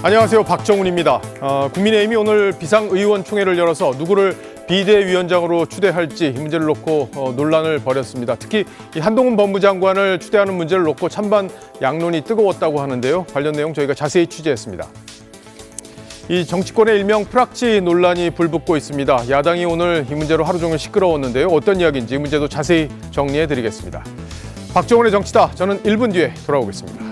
안녕하세요. 박정훈입니다. 국민의힘이 오늘 비상의원총회를 열어서 누구를 비대위원장으로 추대할지 이 문제를 놓고 논란을 벌였습니다. 특히 이 한동훈 법무장관을 추대하는 문제를 놓고 찬반 양론이 뜨거웠다고 하는데요. 관련 내용 저희가 자세히 취재했습니다. 이 정치권의 일명 프락치 논란이 불붙고 있습니다. 야당이 오늘 이 문제로 하루 종일 시끄러웠는데요. 어떤 이야기인지 이 문제도 자세히 정리해드리겠습니다. 박정훈의 정치다. 저는 1분 뒤에 돌아오겠습니다.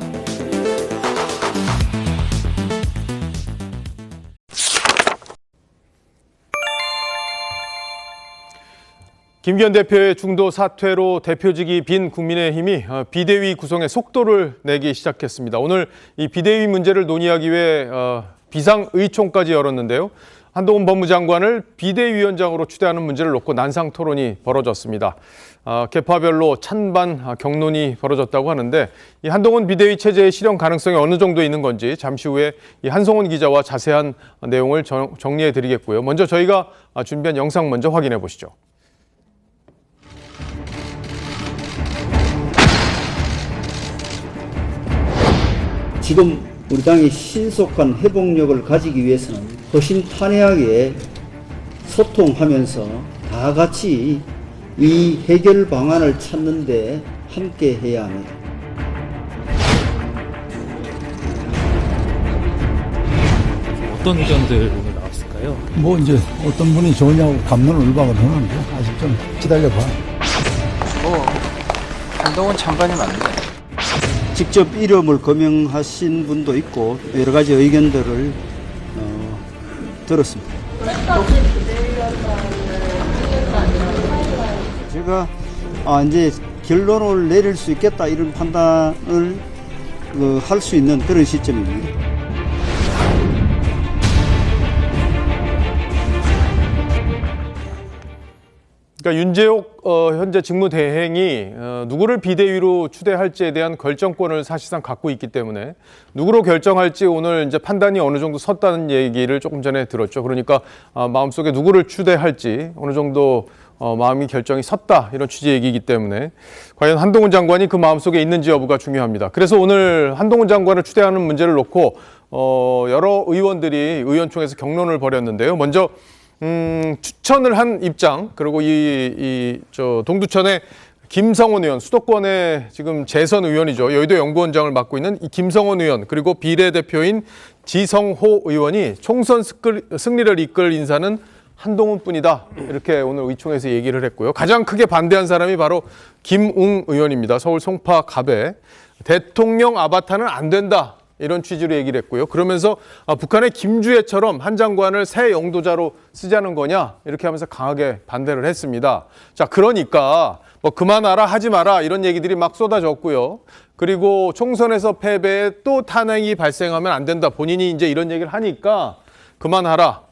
김기현 대표의 중도 사퇴로 대표직이 빈 국민의힘이 비대위 구성에 속도를 내기 시작했습니다. 오늘 이 비대위 문제를 논의하기 위해 비상의총까지 열었는데요. 한동훈 법무장관을 비대위원장으로 추대하는 문제를 놓고 난상 토론이 벌어졌습니다. 계파별로 찬반 격론이 벌어졌다고 하는데 이 한동훈 비대위 체제의 실현 가능성이 어느 정도 있는 건지 잠시 후에 이 한송원 기자와 자세한 내용을 정리해 드리겠고요. 먼저 저희가 준비한 영상 먼저 확인해 보시죠. 지금 우리 당이 신속한 회복력을 가지기 위해서는 허심탄회하게 소통하면서 다 같이 이 해결 방안을 찾는 데 함께 해야 합니다. 어떤 의견들 오늘 나왔을까요? 뭐 이제 어떤 분이 좋으냐고 감론을박을 하는데 아직 좀 기다려봐. 한동훈 장관이 맞는데. 직접 이름을 거명하신 분도 있고 여러 가지 의견들을 들었습니다. 제가 이제 결론을 내릴 수 있겠다 이런 판단을 할 수 있는 그런 시점입니다. 그러니까 윤재옥 현재 직무대행이 누구를 비대위로 추대할지에 대한 결정권을 사실상 갖고 있기 때문에 누구로 결정할지 오늘 이제 판단이 어느 정도 섰다는 얘기를 조금 전에 들었죠. 그러니까 마음속에 누구를 추대할지 어느 정도 마음이 결정이 섰다 이런 취지의 얘기이기 때문에 과연 한동훈 장관이 그 마음속에 있는지 여부가 중요합니다. 그래서 오늘 한동훈 장관을 추대하는 문제를 놓고 여러 의원들이 의원총회에서 격론을 벌였는데요. 먼저 추천을 한 입장, 그리고 동두천의 김성원 의원, 수도권의 지금 재선 의원이죠. 여의도 연구원장을 맡고 있는 이 김성원 의원, 그리고 비례대표인 지성호 의원이 총선 승리를 이끌 인사는 한동훈뿐이다. 이렇게 오늘 의총에서 얘기를 했고요. 가장 크게 반대한 사람이 바로 김웅 의원입니다. 서울 송파 갑에. 대통령 아바타는 안 된다. 이런 취지로 얘기를 했고요. 그러면서 북한의 김주애처럼 한 장관을 새 영도자로 쓰자는 거냐 이렇게 하면서 강하게 반대를 했습니다. 자, 그러니까 뭐 그만하라 하지 마라 이런 얘기들이 막 쏟아졌고요. 그리고 총선에서 패배에 또 탄핵이 발생하면 안 된다. 본인이 이제 이런 얘기를 하니까 그만하라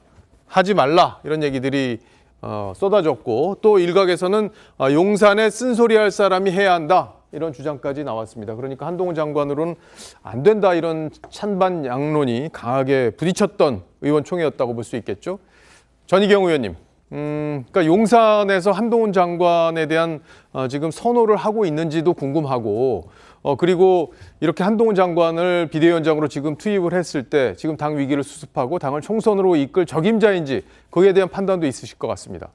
하지 말라 이런 얘기들이 쏟아졌고 또 일각에서는 용산에 쓴소리할 사람이 해야 한다. 이런 주장까지 나왔습니다. 그러니까 한동훈 장관으로는 안 된다 이런 찬반 양론이 강하게 부딪혔던 의원총회였다고 볼 수 있겠죠. 전희경 의원님, 그러니까 용산에서 한동훈 장관에 대한 지금 선호를 하고 있는지도 궁금하고 그리고 이렇게 한동훈 장관을 비대위원장으로 지금 투입을 했을 때 지금 당 위기를 수습하고 당을 총선으로 이끌 적임자인지 거기에 대한 판단도 있으실 것 같습니다.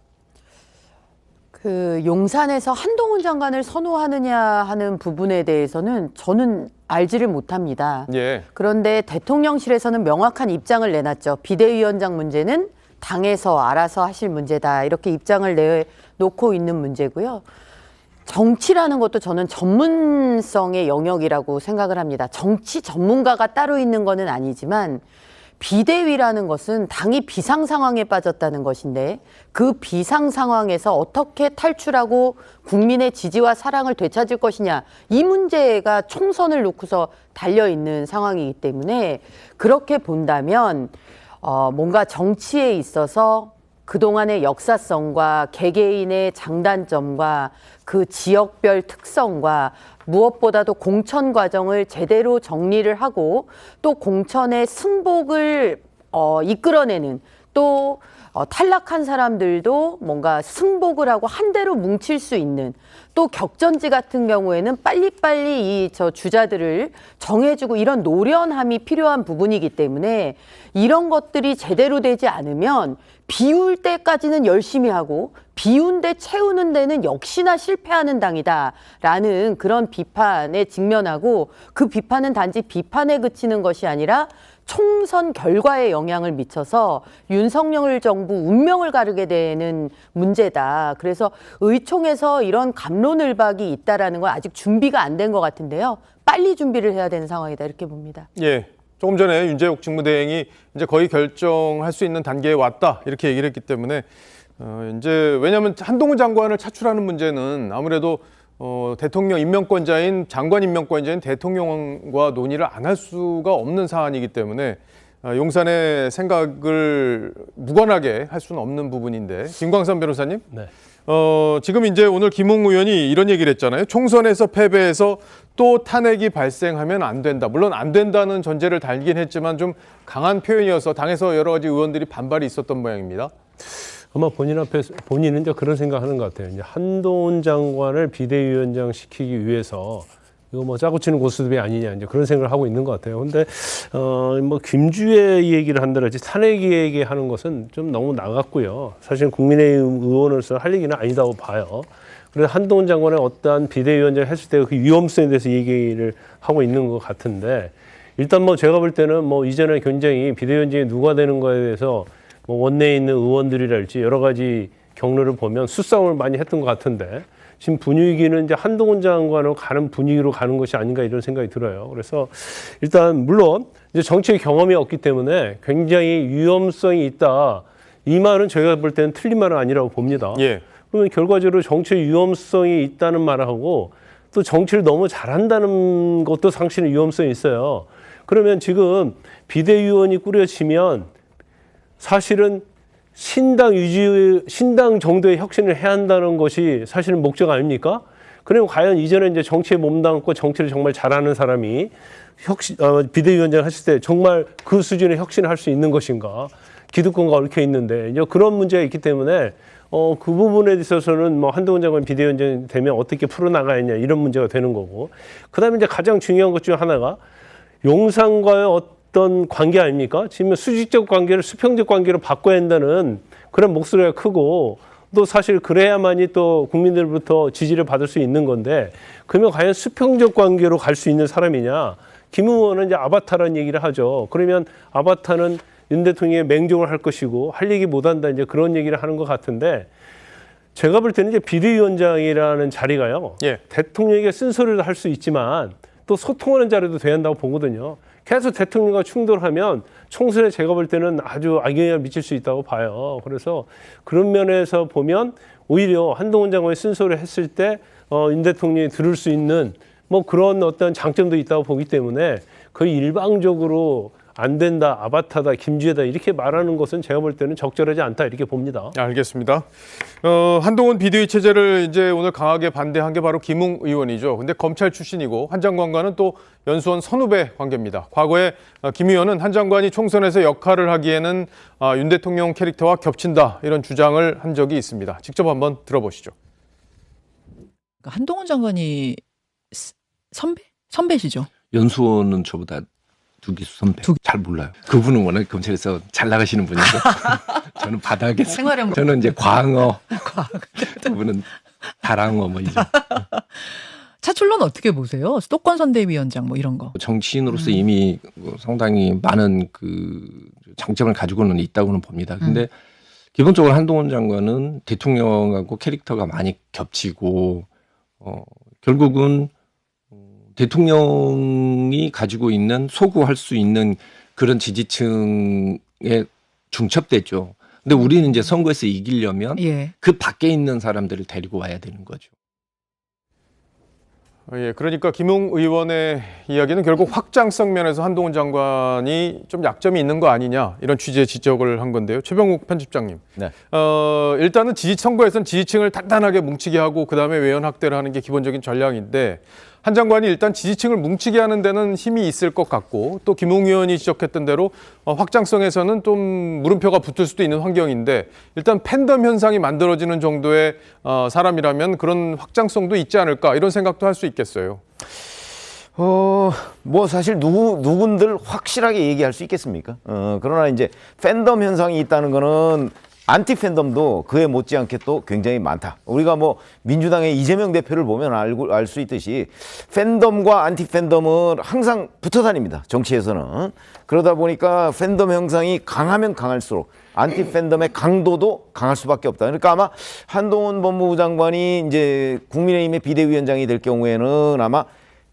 용산에서 한동훈 장관을 선호하느냐 하는 부분에 대해서는 저는 알지를 못합니다. 예. 그런데 대통령실에서는 명확한 입장을 내놨죠. 비대위원장 문제는 당에서 알아서 하실 문제다. 이렇게 입장을 내놓고 있는 문제고요. 정치라는 것도 저는 전문성의 영역이라고 생각을 합니다. 정치 전문가가 따로 있는 거는 아니지만 비대위라는 것은 당이 비상 상황에 빠졌다는 것인데 그 비상 상황에서 어떻게 탈출하고 국민의 지지와 사랑을 되찾을 것이냐 이 문제가 총선을 놓고서 달려있는 상황이기 때문에 그렇게 본다면 뭔가 정치에 있어서 그동안의 역사성과 개개인의 장단점과 그 지역별 특성과 무엇보다도 공천 과정을 제대로 정리를 하고 또 공천의 승복을 이끌어내는 또 탈락한 사람들도 뭔가 승복을 하고 한 대로 뭉칠 수 있는, 또 격전지 같은 경우에는 빨리빨리 이 주자들을 정해주고 이런 노련함이 필요한 부분이기 때문에 이런 것들이 제대로 되지 않으면 비울 때까지는 열심히 하고 비운 데 채우는 데는 역시나 실패하는 당이다라는 그런 비판에 직면하고, 그 비판은 단지 비판에 그치는 것이 아니라 총선 결과에 영향을 미쳐서 윤석열 정부 운명을 가르게 되는 문제다. 그래서 의총에서 이런 갑론을박이 있다라는 건 아직 준비가 안 된 것 같은데요. 빨리 준비를 해야 되는 상황이다, 이렇게 봅니다. 예. 조금 전에 윤재옥 직무대행이 이제 거의 결정할 수 있는 단계에 왔다, 이렇게 얘기를 했기 때문에 이제 왜냐하면 한동훈 장관을 차출하는 문제는 아무래도 대통령 임명권자인 장관 임명권자인 대통령과 논의를 안 할 수가 없는 사안이기 때문에 용산의 생각을 무관하게 할 수는 없는 부분인데, 김광삼 변호사님, 네. 지금 이제 오늘 김웅 의원이 이런 얘기를 했잖아요. 총선에서 패배해서 또 탄핵이 발생하면 안 된다. 물론 안 된다는 전제를 달긴 했지만 좀 강한 표현이어서 당에서 여러 가지 의원들이 반발이 있었던 모양입니다. 아마 본인은 이제 그런 생각하는 것 같아요. 이제 한동훈 장관을 비대위원장 시키기 위해서 이거 뭐 짜고 치는 고스톱이 아니냐, 이제 그런 생각을 하고 있는 것 같아요. 근데 뭐 김주애 얘기를 한다든지 탄핵 얘기하는 것은 좀 너무 나갔고요. 사실 국민의힘 의원으로서 할 얘기는 아니다고 봐요. 그래서 한동훈 장관의 어떠한 비대위원장 했을 때 그 위험성에 대해서 얘기를 하고 있는 것 같은데, 일단 뭐 제가 볼 때는 뭐 이전에 굉장히 비대위원장이 누가 되는 거에 대해서 뭐 원내에 있는 의원들이랄지 여러 가지 경로를 보면 수싸움을 많이 했던 것 같은데, 지금 분위기는 이제 한동훈 장관으로 가는 분위기로 가는 것이 아닌가, 이런 생각이 들어요. 그래서 일단 물론 이제 정치의 경험이 없기 때문에 굉장히 위험성이 있다, 이 말은 저희가 볼 때는 틀린 말은 아니라고 봅니다. 예. 그러면 결과적으로 정치의 위험성이 있다는 말하고 또 정치를 너무 잘한다는 것도 상실은 위험성이 있어요. 그러면 지금 비대위원이 꾸려지면 사실은 신당 정도의 혁신을 해야 한다는 것이 사실은 목적 아닙니까? 그러면 과연 이전에 이제 정치에 몸담고 정치를 정말 잘하는 사람이 비대위원장을 했을 때 정말 그 수준의 혁신을 할 수 있는 것인가? 기득권과 얽혀 있는데 이제 그런 문제가 있기 때문에 그 부분에 있어서는 뭐 한동훈 장관 비대위원장이 되면 어떻게 풀어나가느냐, 이런 문제가 되는 거고, 그다음에 이제 가장 중요한 것 중 하나가 용산과의 어떤 관계 아닙니까? 지금 수직적 관계를 수평적 관계로 바꿔야 한다는 그런 목소리가 크고, 또 사실 그래야만이 또 국민들부터 지지를 받을 수 있는 건데, 그러면 과연 수평적 관계로 갈 수 있는 사람이냐? 김 의원은 이제 아바타라는 얘기를 하죠. 그러면 아바타는 윤 대통령이 맹종을 할 것이고 할 얘기 못한다, 이제 그런 얘기를 하는 것 같은데, 제가 볼 때는 이제 비대위원장이라는 자리가요. 예. 대통령에게 쓴소리를 할 수 있지만 또 소통하는 자리도 돼야 한다고 보거든요. 계속 대통령과 충돌하면 총선에 제가 볼 때는 아주 악영향을 미칠 수 있다고 봐요. 그래서 그런 면에서 보면 오히려 한동훈 장관이 쓴소리를 했을 때 윤 대통령이 들을 수 있는 뭐 그런 어떤 장점도 있다고 보기 때문에 거의 일방적으로 안 된다, 아바타다, 김주애다 이렇게 말하는 것은 제가 볼 때는 적절하지 않다, 이렇게 봅니다. 알겠습니다. 한동훈 비대위 체제를 이제 오늘 강하게 반대한 게 바로 김웅 의원이죠. 근데 검찰 출신이고 한 장관과는 또 연수원 선후배 관계입니다. 과거에 김 의원은 한 장관이 총선에서 역할을 하기에는 윤 대통령 캐릭터와 겹친다, 이런 주장을 한 적이 있습니다. 직접 한번 들어보시죠. 한동훈 장관이 선배시죠? 연수원은 저보다 두 기수 선배. 잘 몰라요. 그분은 워낙 검찰에서 잘 나가시는 분인데 저는 바닥에서. 생활형. 저는 이제 광어. 그분은 다랑어 뭐 이런. 차출론 어떻게 보세요? 수도권 선대위원장 뭐 이런 거. 정치인으로서 이미 상당히 많은 그 장점을 가지고는 있다고는 봅니다. 근데 기본적으로 한동훈 장관은 대통령하고 캐릭터가 많이 겹치고 결국은 대통령이 가지고 있는 소구할 수 있는 그런 지지층에 중첩됐죠. 근데 우리는 이제 선거에서 이기려면 예. 그 밖에 있는 사람들을 데리고 와야 되는 거죠. 예, 그러니까 김웅 의원의 이야기는 결국 확장성 면에서 한동훈 장관이 좀 약점이 있는 거 아니냐, 이런 취지의 지적을 한 건데요. 최병욱 편집장님. 네. 일단은 선거에서는 지지층을 단단하게 뭉치게 하고 그다음에 외연 확대를 하는 게 기본적인 전략인데, 한 장관이 일단 지지층을 뭉치게 하는 데는 힘이 있을 것 같고 또 김웅 의원이 지적했던 대로 확장성에서는 좀 물음표가 붙을 수도 있는 환경인데 일단 팬덤 현상이 만들어지는 정도의 사람이라면 그런 확장성도 있지 않을까 이런 생각도 할 수 있겠어요. 뭐 사실 누군들 확실하게 얘기할 수 있겠습니까? 그러나 이제 팬덤 현상이 있다는 거는 안티 팬덤도 그에 못지않게 또 굉장히 많다. 우리가 뭐 민주당의 이재명 대표를 보면 알 수 있듯이 팬덤과 안티 팬덤은 항상 붙어 다닙니다. 정치에서는. 그러다 보니까 팬덤 현상이 강하면 강할수록 안티 팬덤의 강도도 강할 수밖에 없다. 그러니까 아마 한동훈 법무부 장관이 이제 국민의힘의 비대위원장이 될 경우에는 아마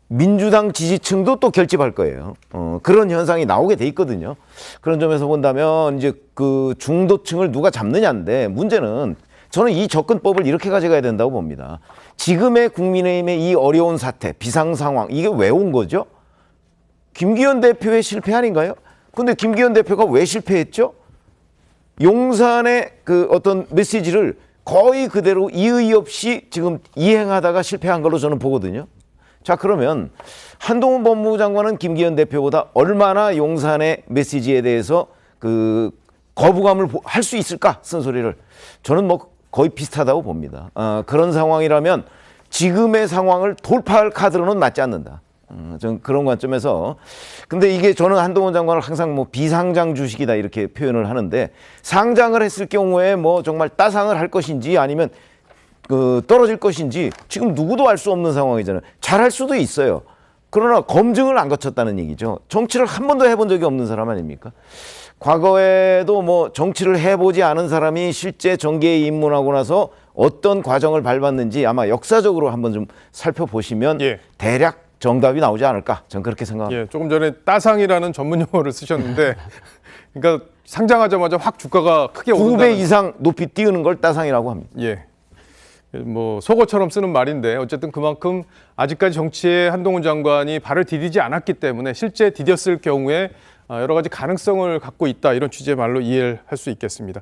민주당 지지층도 또 결집할 거예요. 그런 현상이 나오게 돼 있거든요. 그런 점에서 본다면 이제 그 중도층을 누가 잡느냐인데 문제는 저는 이 접근법을 이렇게 가져가야 된다고 봅니다. 지금의 국민의힘의 이 어려운 사태, 비상 상황, 이게 왜 온 거죠? 김기현 대표의 실패 아닌가요? 근데 김기현 대표가 왜 실패했죠? 용산의 그 어떤 메시지를 거의 그대로 이의 없이 지금 이행하다가 실패한 걸로 저는 보거든요. 자, 그러면 한동훈 법무부 장관은 김기현 대표보다 얼마나 용산의 메시지에 대해서 그 거부감을 할 수 있을까? 쓴소리를. 저는 뭐 거의 비슷하다고 봅니다. 그런 상황이라면 지금의 상황을 돌파할 카드로는 맞지 않는다. 전 그런 관점에서. 근데 이게 저는 한동훈 장관을 항상 뭐 비상장 주식이다 이렇게 표현을 하는데 상장을 했을 경우에 뭐 정말 따상을 할 것인지 아니면 떨어질 것인지 지금 누구도 알 수 없는 상황이잖아요. 잘할 수도 있어요. 그러나 검증을 안 거쳤다는 얘기죠. 정치를 한 번도 해본 적이 없는 사람 아닙니까? 과거에도 뭐 정치를 해보지 않은 사람이 실제 정계에 입문하고 나서 어떤 과정을 밟았는지 아마 역사적으로 한번 좀 살펴보시면 대략 정답이 나오지 않을까. 저는 그렇게 생각합니다. 조금 전에 따상이라는 전문 용어를 쓰셨는데 그러니까 상장하자마자 확 주가가 크게 오른다는 2배 이상 높이 띄우는 걸 따상이라고 합니다. 뭐 속어처럼 쓰는 말인데 어쨌든 그만큼 아직까지 정치에 한동훈 장관이 발을 디디지 않았기 때문에 실제 디뎠을 경우에 여러 가지 가능성을 갖고 있다 이런 취지의 말로 이해를 할 수 있겠습니다.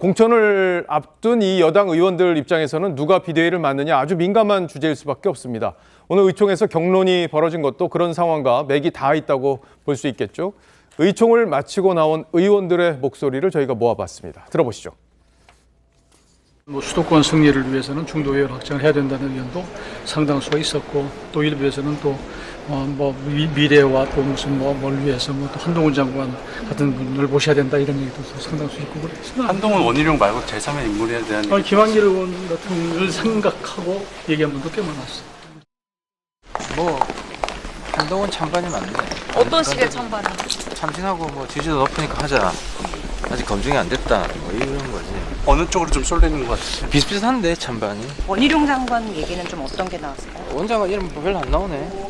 공천을 앞둔 이 여당 의원들 입장에서는 누가 비대위를 맡느냐 아주 민감한 주제일 수밖에 없습니다. 오늘 의총에서 격론이 벌어진 것도 그런 상황과 맥이 닿아 있다고 볼 수 있겠죠. 의총을 마치고 나온 의원들의 목소리를 저희가 모아봤습니다. 들어보시죠. 뭐 수도권 승리를 위해서는 중도 의원 확장을 해야 된다는 의견도 상당수가 있었고 또 일부에서는 또 뭐 미래와 또 무슨 뭘 위해서 뭐 또 한동훈 장관 같은 분을 모셔야 된다 이런 얘기도 상당수 있고 그랬습니다. 한동훈 원희룡 말고 제3의 인물에 대한 김한길 의원 같은 분을 생각하고 얘기한 분도 꽤 많았어요. 뭐 한동훈 찬반이 맞네. 어떤 식의 찬반? 참신하고 뭐 지지도 높으니까 하자. 아직 검증이 안 됐다. 뭐 이런 거지. 어느 쪽으로 좀 쏠리는 것 같아. 비슷비슷한데 찬반이. 원희룡 장관 얘기는 좀 어떤 게 나왔을까요? 원장관 이름 별로 안 나오네.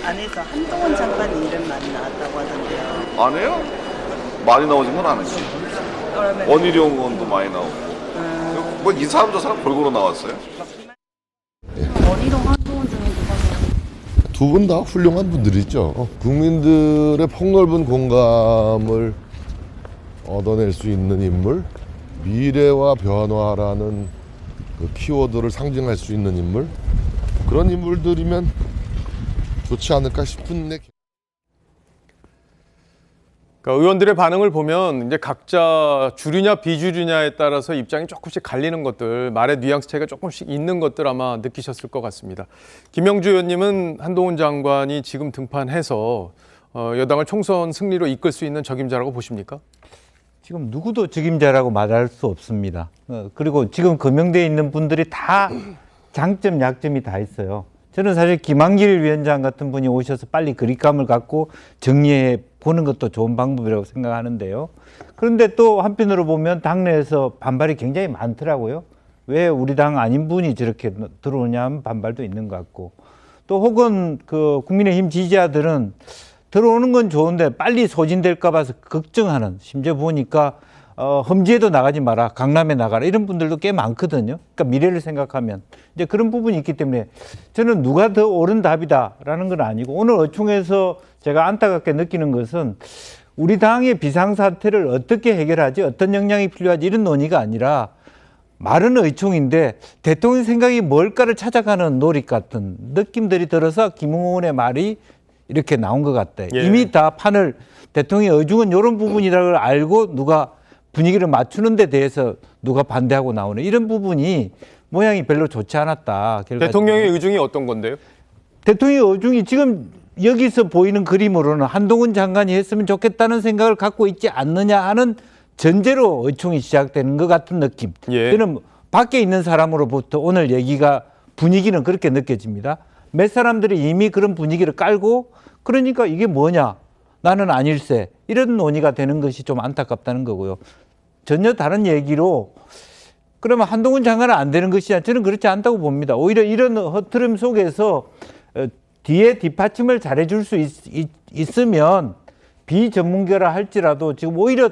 안에서 한동훈 장관 이름 많이 나왔다고 하던데요. 안 해요? 많이 나오진 건 아니지. 그러면 원희룡 의원도 많이 나오고. 뭐 이 사람 저 사람 골고루 나왔어요. 원희룡 한동훈 중에 누가 두 분 다 훌륭한 분들이죠. 국민들의 폭넓은 공감을 얻어낼 수 있는 인물, 미래와 변화라는 그 키워드를 상징할 수 있는 인물, 그런 인물들이면 좋지 않을까 싶은데. 그러니까 의원들의 반응을 보면 이제 각자 주류냐 비주류냐에 따라서 입장이 조금씩 갈리는 것들, 말의 뉘앙스 차이가 조금씩 있는 것들 아마 느끼셨을 것 같습니다. 김영주 의원님은 한동훈 장관이 지금 등판해서 여당을 총선 승리로 이끌 수 있는 적임자라고 보십니까? 지금 누구도 적임자라고 말할 수 없습니다. 그리고 지금 거명되어 있는 분들이 다 장점, 약점이 다 있어요. 저는 사실 김한길 위원장 같은 분이 오셔서 빨리 그립감을 갖고 정리해 보는 것도 좋은 방법이라고 생각하는데요. 그런데 또 한편으로 보면 당내에서 반발이 굉장히 많더라고요. 왜 우리 당 아닌 분이 저렇게 들어오냐 하는 반발도 있는 것 같고, 또 혹은 그 국민의힘 지지자들은 들어오는 건 좋은데 빨리 소진될까 봐서 걱정하는, 심지어 보니까 험지에도 나가지 마라, 강남에 나가라 이런 분들도 꽤 많거든요. 그러니까 미래를 생각하면 이제 그런 부분이 있기 때문에 저는 누가 더 옳은 답이다라는 건 아니고, 오늘 의총에서 제가 안타깝게 느끼는 것은 우리 당의 비상사태를 어떻게 해결하지, 어떤 역량이 필요하지 이런 논의가 아니라 말은 의총인데 대통령 생각이 뭘까를 찾아가는 노릇 같은 느낌들이 들어서 김웅원의 말이 이렇게 나온 것 같다. 예. 이미 다 판을 대통령의 의중은 이런 부분이라고 알고 누가 분위기를 맞추는 데 대해서 누가 반대하고 나오네. 이런 부분이 모양이 별로 좋지 않았다. 결과적으로. 대통령의 의중이 어떤 건데요? 대통령의 의중이 지금 여기서 보이는 그림으로는 한동훈 장관이 했으면 좋겠다는 생각을 갖고 있지 않느냐 하는 전제로 의총이 시작되는 것 같은 느낌. 예. 저는 밖에 있는 사람으로부터 오늘 얘기가 분위기는 그렇게 느껴집니다. 몇 사람들이 이미 그런 분위기를 깔고 그러니까 이게 뭐냐 나는 아닐세 이런 논의가 되는 것이 좀 안타깝다는 거고요. 전혀 다른 얘기로 그러면 한동훈 장관은 안 되는 것이냐 저는 그렇지 않다고 봅니다. 오히려 이런 흐트름 속에서 뒤에 뒷받침을 잘해줄 수 있으면 비전문가라 할지라도 지금 오히려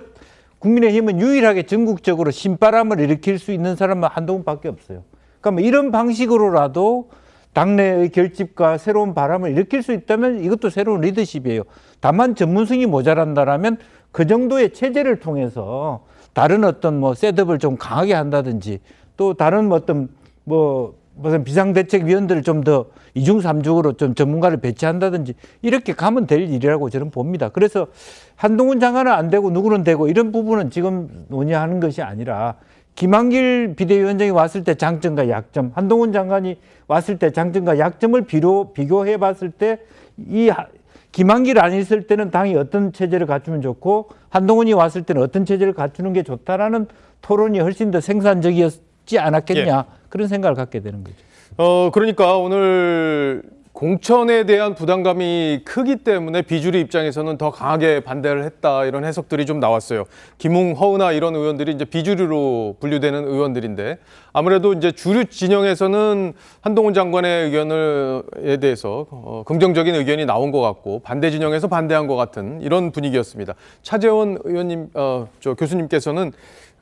국민의힘은 유일하게 전국적으로 신바람을 일으킬 수 있는 사람은 한동훈밖에 없어요. 그러니까 이런 방식으로라도 당내의 결집과 새로운 바람을 일으킬 수 있다면 이것도 새로운 리더십이에요. 다만 전문성이 모자란다라면 그 정도의 체제를 통해서 다른 어떤 뭐 셋업을 좀 강하게 한다든지 또 다른 어떤 무슨 비상대책위원들을 좀 더 이중 삼중으로 좀 전문가를 배치한다든지 이렇게 가면 될 일이라고 저는 봅니다. 그래서 한동훈 장관은 안 되고 누구는 되고 이런 부분은 지금 논의하는 것이 아니라 김한길 비대위원장이 왔을 때 장점과 약점, 한동훈 장관이 왔을 때 장점과 약점을 비교해 봤을 때 이 김한길 안 있을 때는 당이 어떤 체제를 갖추면 좋고 한동훈이 왔을 때는 어떤 체제를 갖추는 게 좋다라는 토론이 훨씬 더 생산적이었지 않았겠냐 예. 그런 생각을 갖게 되는 거죠. 그러니까 오늘 공천에 대한 부담감이 크기 때문에 비주류 입장에서는 더 강하게 반대를 했다 이런 해석들이 좀 나왔어요. 김웅, 허은하 이런 의원들이 이제 비주류로 분류되는 의원들인데 아무래도 이제 주류 진영에서는 한동훈 장관의 의견에 대해서 긍정적인 의견이 나온 것 같고 반대 진영에서 반대한 것 같은 이런 분위기였습니다. 차재원 의원님, 교수님께서는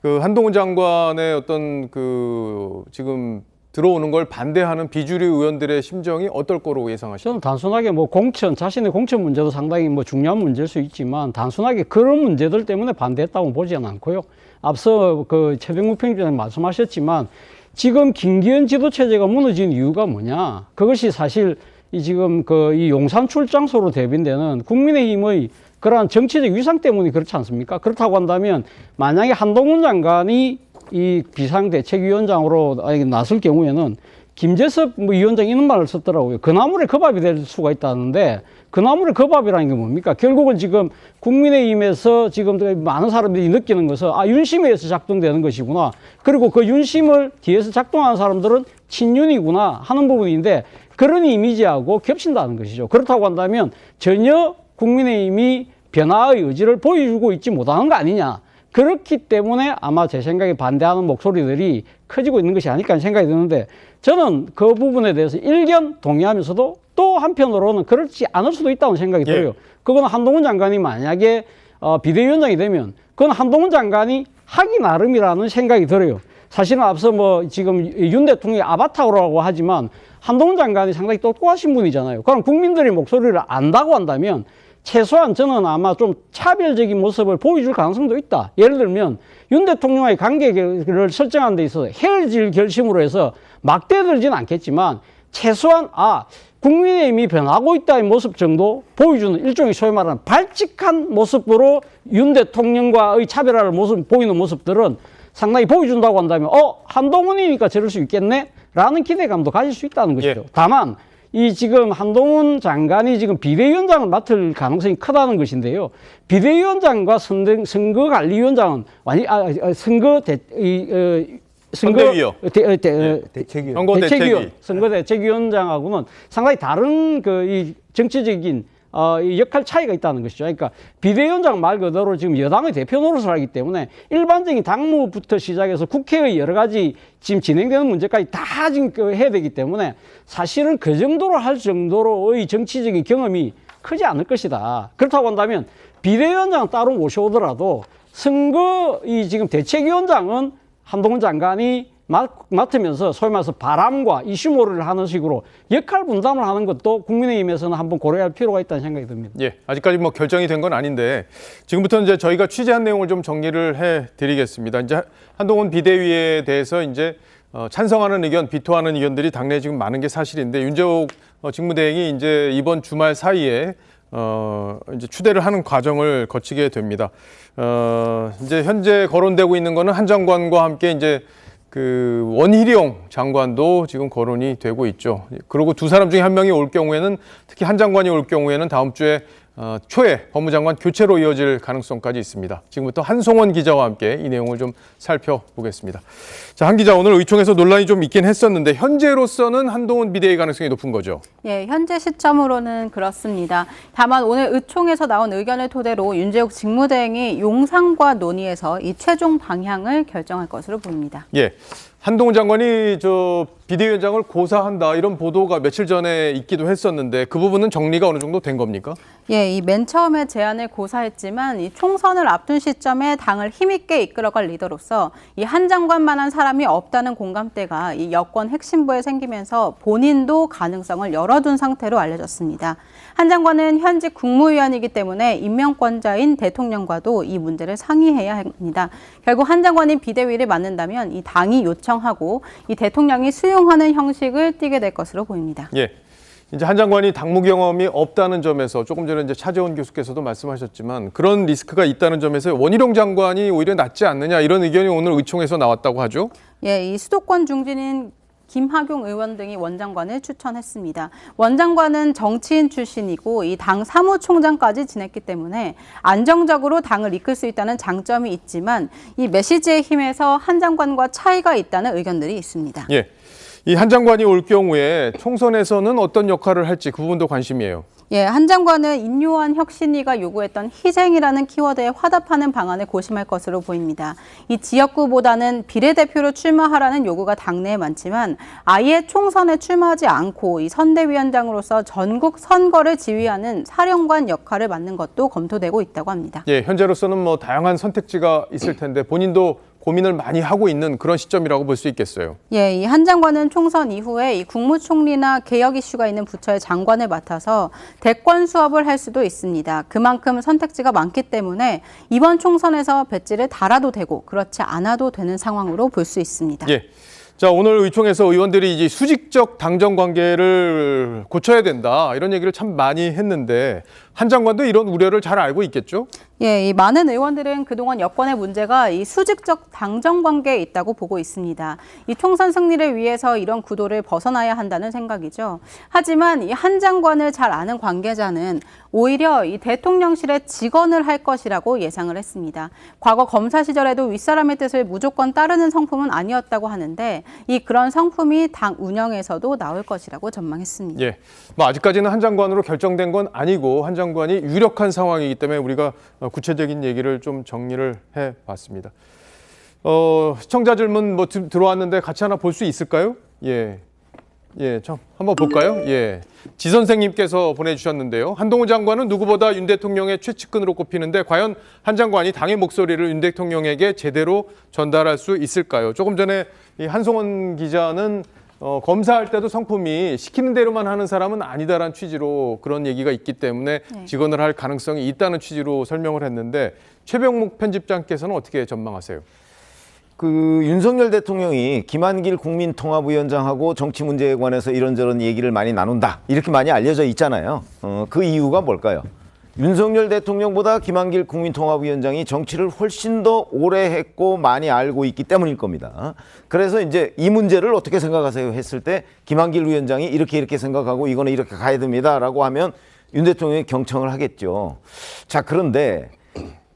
그 한동훈 장관의 어떤 그 지금 들어오는 걸 반대하는 비주류 의원들의 심정이 어떨 거로 예상하시죠? 저는 단순하게 뭐 자신의 공천 문제도 상당히 뭐 중요한 문제일 수 있지만 단순하게 그런 문제들 때문에 반대했다고 보지는 않고요. 앞서 그 최병국 평론가님 말씀하셨지만 지금 김기현 지도 체제가 무너진 이유가 뭐냐? 그것이 사실 지금 이 용산 출장소로 대변되는 국민의힘의 그러한 정치적 위상 때문에 그렇지 않습니까? 그렇다고 한다면 만약에 한동훈 장관이 이 비상대책위원장으로 나설 경우에는 김재섭 위원장이 이런 말을 썼더라고요. 그나물에 겁밥이 될 수가 있다는데 그나물에 겁밥이라는 게 뭡니까? 결국은 지금 국민의힘에서 지금 많은 사람들이 느끼는 것은 윤심에 의해서 작동되는 것이구나. 그리고 그 윤심을 뒤에서 작동하는 사람들은 친윤이구나 하는 부분인데 그런 이미지하고 겹친다는 것이죠. 그렇다고 한다면 전혀 국민의힘이 변화의 의지를 보여주고 있지 못하는 거 아니냐. 그렇기 때문에 아마 제 생각에 반대하는 목소리들이 커지고 있는 것이 아닐까 하는 생각이 드는데 저는 그 부분에 대해서 일견 동의하면서도 또 한편으로는 그렇지 않을 수도 있다는 생각이 들어요. 그건 한동훈 장관이 만약에 비대위원장이 되면 그건 한동훈 장관이 하기 나름이라는 생각이 들어요. 사실은 앞서 지금 윤 대통령이 아바타라고 하지만 한동훈 장관이 상당히 똑똑하신 분이잖아요. 그럼 국민들의 목소리를 안다고 한다면 최소한 저는 아마 좀 차별적인 모습을 보여줄 가능성도 있다. 예를 들면 윤 대통령과의 관계를 설정하는 데 있어서 헤어질 결심으로 해서 막대들지는 않겠지만 최소한 국민의힘이 변하고 있다의 모습 정도 보여주는 일종의 소위 말하는 발칙한 모습으로 윤 대통령과의 차별화를 보이는 모습들은 상당히 보여준다고 한다면 한동훈이니까 저럴 수 있겠네? 라는 기대감도 가질 수 있다는 것이죠. 다만 지금 한동훈 장관이 지금 비대위원장을 맡을 가능성이 크다는 것인데요. 비대위원장과 선거관리위원장은 선거대책위원장하고는 상당히 다른 이 정치적인 이 역할 차이가 있다는 것이죠. 그러니까 비대위원장 말 그대로 지금 여당의 대표 노릇을 하기 때문에 일반적인 당무부터 시작해서 국회의 여러 가지 지금 진행되는 문제까지 다 지금 해야 되기 때문에 사실은 그 정도로 할 정도로의 정치적인 경험이 크지 않을 것이다. 그렇다고 한다면 비대위원장은 따로 모셔오더라도 지금 대책위원장은 한동훈 장관이 맡으면서 소위 말해서 바람과 이슈몰이를 하는 식으로 역할 분담을 하는 것도 국민의힘에서는 한번 고려할 필요가 있다는 생각이 듭니다. 예, 아직까지 뭐 결정이 된 건 아닌데 지금부터 이제 저희가 취재한 내용을 좀 정리를 해드리겠습니다. 이제 한동훈 비대위에 대해서 이제 찬성하는 의견, 비토하는 의견들이 당내에 지금 많은 게 사실인데 윤재옥 직무대행이 이제 이번 주말 사이에 이제 추대를 하는 과정을 거치게 됩니다. 이제 현재 거론되고 있는 거는 한 장관과 함께 이제 그 원희룡 장관도 지금 거론이 되고 있죠. 그리고 두 사람 중에 한 명이 올 경우에는 특히 한 장관이 올 경우에는 다음 주에 초에 법무장관 교체로 이어질 가능성까지 있습니다. 지금부터 한송원 기자와 함께 이 내용을 좀 살펴보겠습니다. 자, 한 기자, 오늘 의총에서 논란이 좀 있긴 했었는데 현재로서는 한동훈 비대위 가능성이 높은 거죠? 예, 현재 시점으로는 그렇습니다. 다만 오늘 의총에서 나온 의견을 토대로 윤재욱 직무대행이 용산과 논의해서 이 최종 방향을 결정할 것으로 보입니다. 예. 한동훈 장관이 비대위원장을 고사한다 이런 보도가 며칠 전에 있기도 했었는데 그 부분은 정리가 어느 정도 된 겁니까? 예, 이 맨 처음에 제안을 고사했지만 이 총선을 앞둔 시점에 당을 힘있게 이끌어갈 리더로서 이 한 장관만한 사람이 없다는 공감대가 이 여권 핵심부에 생기면서 본인도 가능성을 열어둔 상태로 알려졌습니다. 한 장관은 현직 국무위원이기 때문에 임명권자인 대통령과도 이 문제를 상의해야 합니다. 결국 한 장관이 비대위를 맡는다면 이 당이 요청하고 이 대통령이 수용하는 형식을 띠게 될 것으로 보입니다. 예. 이제 한 장관이 당무 경험이 없다는 점에서 조금 전에 이제 차재원 교수께서도 말씀하셨지만 그런 리스크가 있다는 점에서 원희룡 장관이 오히려 낫지 않느냐 이런 의견이 오늘 의총에서 나왔다고 하죠. 예, 이 수도권 중진인 김학용 의원 등이 원 장관을 추천했습니다. 원 장관은 정치인 출신이고 이 당 사무총장까지 지냈기 때문에 안정적으로 당을 이끌 수 있다는 장점이 있지만 이 메시지의 힘에서 한 장관과 차이가 있다는 의견들이 있습니다. 예. 이 한 장관이 올 경우에 총선에서는 어떤 역할을 할지 그 부분도 관심이에요. 예, 한 장관은 인요한 혁신위가 요구했던 희생이라는 키워드에 화답하는 방안을 고심할 것으로 보입니다. 이 지역구보다는 비례대표로 출마하라는 요구가 당내에 많지만 아예 총선에 출마하지 않고 이 선대위원장으로서 전국 선거를 지휘하는 사령관 역할을 맡는 것도 검토되고 있다고 합니다. 예, 현재로서는 뭐 다양한 선택지가 있을 텐데 본인도 고민을 많이 하고 있는 그런 시점이라고 볼 수 있겠어요. 예, 이 한 장관은 총선 이후에 이 국무총리나 개혁 이슈가 있는 부처의 장관을 맡아서 대권 수업을 할 수도 있습니다. 그만큼 선택지가 많기 때문에 이번 총선에서 배지를 달아도 되고 그렇지 않아도 되는 상황으로 볼 수 있습니다. 예. 자, 오늘 의총에서 의원들이 이제 수직적 당정 관계를 고쳐야 된다 이런 얘기를 참 많이 했는데 한 장관도 이런 우려를 잘 알고 있겠죠? 예, 이 많은 의원들은 그동안 여권의 문제가 이 수직적 당정 관계에 있다고 보고 있습니다. 이 총선 승리를 위해서 이런 구도를 벗어나야 한다는 생각이죠. 하지만 이 한 장관을 잘 아는 관계자는 오히려 이 대통령실의 직원을 할 것이라고 예상을 했습니다. 과거 검사 시절에도 윗사람의 뜻을 무조건 따르는 성품은 아니었다고 하는데 이 그런 성품이 당 운영에서도 나올 것이라고 전망했습니다. 예, 뭐 아직까지는 한 장관으로 결정된 건 아니고 한 장관이 유력한 상황이기 때문에 우리가 구체적인 얘기를 좀 정리를 해봤습니다. 시청자 질문 뭐 들어왔는데 같이 하나 볼 수 있을까요? 예, 좀 한번 볼까요? 예, 지 선생님께서 보내주셨는데요. 한동훈 장관은 누구보다 윤 대통령의 최측근으로 꼽히는데 과연 한 장관이 당의 목소리를 윤 대통령에게 제대로 전달할 수 있을까요? 조금 전에 이 한송원 기자는 검사할 때도 성품이 시키는 대로만 하는 사람은 아니다라는 취지로 그런 얘기가 있기 때문에 직원을 할 가능성이 있다는 취지로 설명을 했는데 최병묵 편집장께서는 어떻게 전망하세요? 그 윤석열 대통령이 김한길 국민통합위원장하고 정치 문제에 관해서 이런저런 얘기를 많이 나눈다 이렇게 많이 알려져 있잖아요. 그 이유가 뭘까요? 윤석열 대통령보다 김한길 국민통합위원장이 정치를 훨씬 더 오래 했고 많이 알고 있기 때문일 겁니다. 그래서 이제 이 문제를 어떻게 생각하세요 했을 때 김한길 위원장이 이렇게 생각하고 이거는 이렇게 가야 됩니다라고 하면 윤 대통령이 경청을 하겠죠. 자, 그런데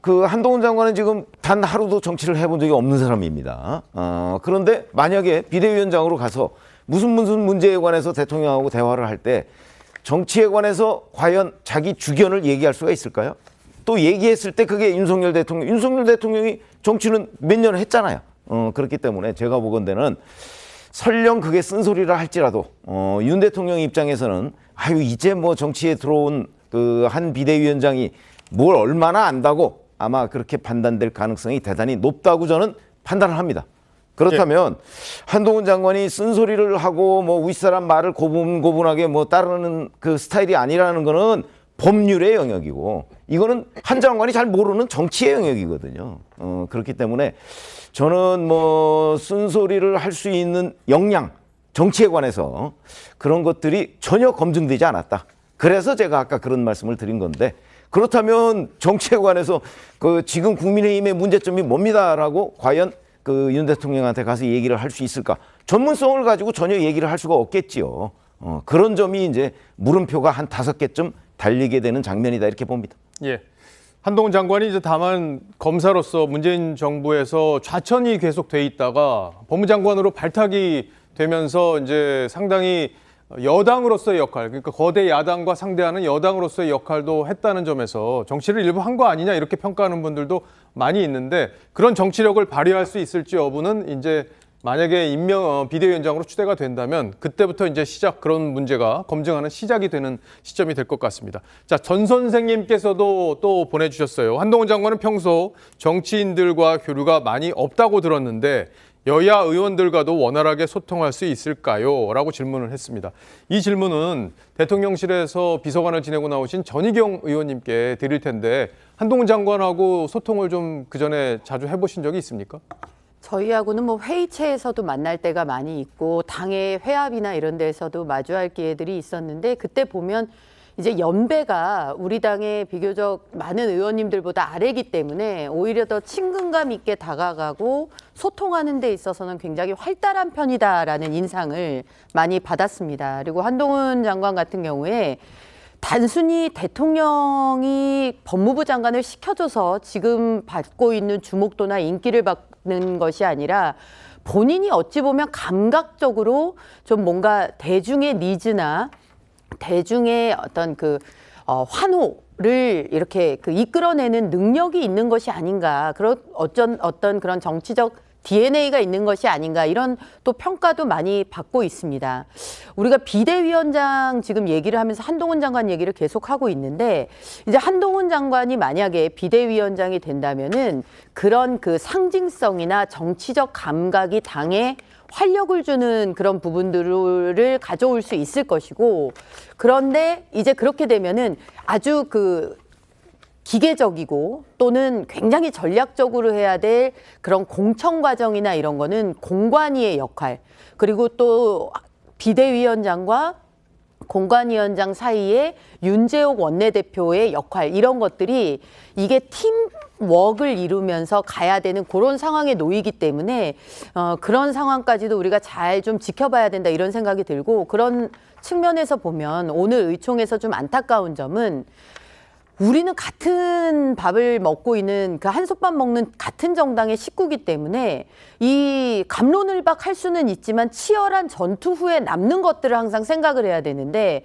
그 한동훈 장관은 지금 단 하루도 정치를 해본 적이 없는 사람입니다. 그런데 만약에 비대위원장으로 가서 무슨 문제에 관해서 대통령하고 대화를 할 때 정치에 관해서 과연 자기 주견을 얘기할 수가 있을까요? 또 얘기했을 때 그게 윤석열 대통령이 정치는 몇 년을 했잖아요. 그렇기 때문에 제가 보건대는 설령 그게 쓴소리라 할지라도 윤 대통령 입장에서는 아유 이제 뭐 정치에 들어온 그 한 비대위원장이 뭘 얼마나 안다고 아마 그렇게 판단될 가능성이 대단히 높다고 저는 판단을 합니다. 그렇다면 한동훈 장관이 쓴소리를 하고 뭐 윗사람 말을 고분고분하게 뭐 따르는 그 스타일이 아니라는 거는 법률의 영역이고 이거는 한 장관이 잘 모르는 정치의 영역이거든요. 그렇기 때문에 저는 뭐 쓴소리를 할 수 있는 역량, 정치에 관해서 그런 것들이 전혀 검증되지 않았다. 그래서 제가 아까 그런 말씀을 드린 건데 그렇다면 정치에 관해서 그 지금 국민의힘의 문제점이 뭡니다라고 과연 그 윤 대통령한테 가서 얘기를 할 수 있을까? 전문성을 가지고 전혀 얘기를 할 수가 없겠지요. 그런 점이 이제 물음표가 한 5개쯤 달리게 되는 장면이다 이렇게 봅니다. 예. 한동훈 장관이 이제 다만 검사로서 문재인 정부에서 좌천이 계속 돼 있다가 법무장관으로 발탁이 되면서 이제 상당히 여당으로서의 역할, 그러니까 거대 야당과 상대하는 여당으로서의 역할도 했다는 점에서 정치를 일부 한 거 아니냐 이렇게 평가하는 분들도 많이 있는데 그런 정치력을 발휘할 수 있을지 여부는 이제 만약에 비대위원장으로 추대가 된다면 그때부터 이제 그런 문제가 검증하는 시작이 되는 시점이 될 것 같습니다. 자, 전 선생님께서도 또 보내주셨어요. 한동훈 장관은 평소 정치인들과 교류가 많이 없다고 들었는데 여야 의원들과도 원활하게 소통할 수 있을까요? 라고 질문을 했습니다. 이 질문은 대통령실에서 비서관을 지내고 나오신 전희경 의원님께 드릴 텐데 한동훈 장관하고 소통을 좀 그전에 자주 해보신 적이 있습니까? 저희하고는 뭐 회의체에서도 만날 때가 많이 있고 당의 회합이나 이런 데서도 마주할 기회들이 있었는데 그때 보면 이제 연배가 우리 당의 비교적 많은 의원님들보다 아래이기 때문에 오히려 더 친근감 있게 다가가고 소통하는 데 있어서는 굉장히 활달한 편이다라는 인상을 많이 받았습니다. 그리고 한동훈 장관 같은 경우에 단순히 대통령이 법무부 장관을 시켜줘서 지금 받고 있는 주목도나 인기를 받는 것이 아니라 본인이 어찌 보면 감각적으로 좀 뭔가 대중의 니즈나 대중의 어떤 환호를 이렇게 이끌어내는 능력이 있는 것이 아닌가, 그런 어떤 그런 정치적 DNA가 있는 것이 아닌가, 이런 또 평가도 많이 받고 있습니다. 우리가 비대위원장 지금 얘기를 하면서 한동훈 장관 얘기를 계속 하고 있는데 이제 한동훈 장관이 만약에 비대위원장이 된다면은 그런 그 상징성이나 정치적 감각이 당에 활력을 주는 그런 부분들을 가져올 수 있을 것이고, 그런데 이제 그렇게 되면은 아주 기계적이고 또는 굉장히 전략적으로 해야 될 그런 공천 과정이나 이런 거는 공관위의 역할, 그리고 또 비대위원장과 공관위원장 사이에 윤재옥 원내대표의 역할, 이런 것들이 이게 팀워크를 이루면서 가야 되는 그런 상황에 놓이기 때문에 그런 상황까지도 우리가 잘 좀 지켜봐야 된다 이런 생각이 들고, 그런 측면에서 보면 오늘 의총에서 좀 안타까운 점은 우리는 같은 밥을 먹고 있는 그 한솥밥 먹는 같은 정당의 식구기 때문에 이 갑론을박할 수는 있지만 치열한 전투 후에 남는 것들을 항상 생각을 해야 되는데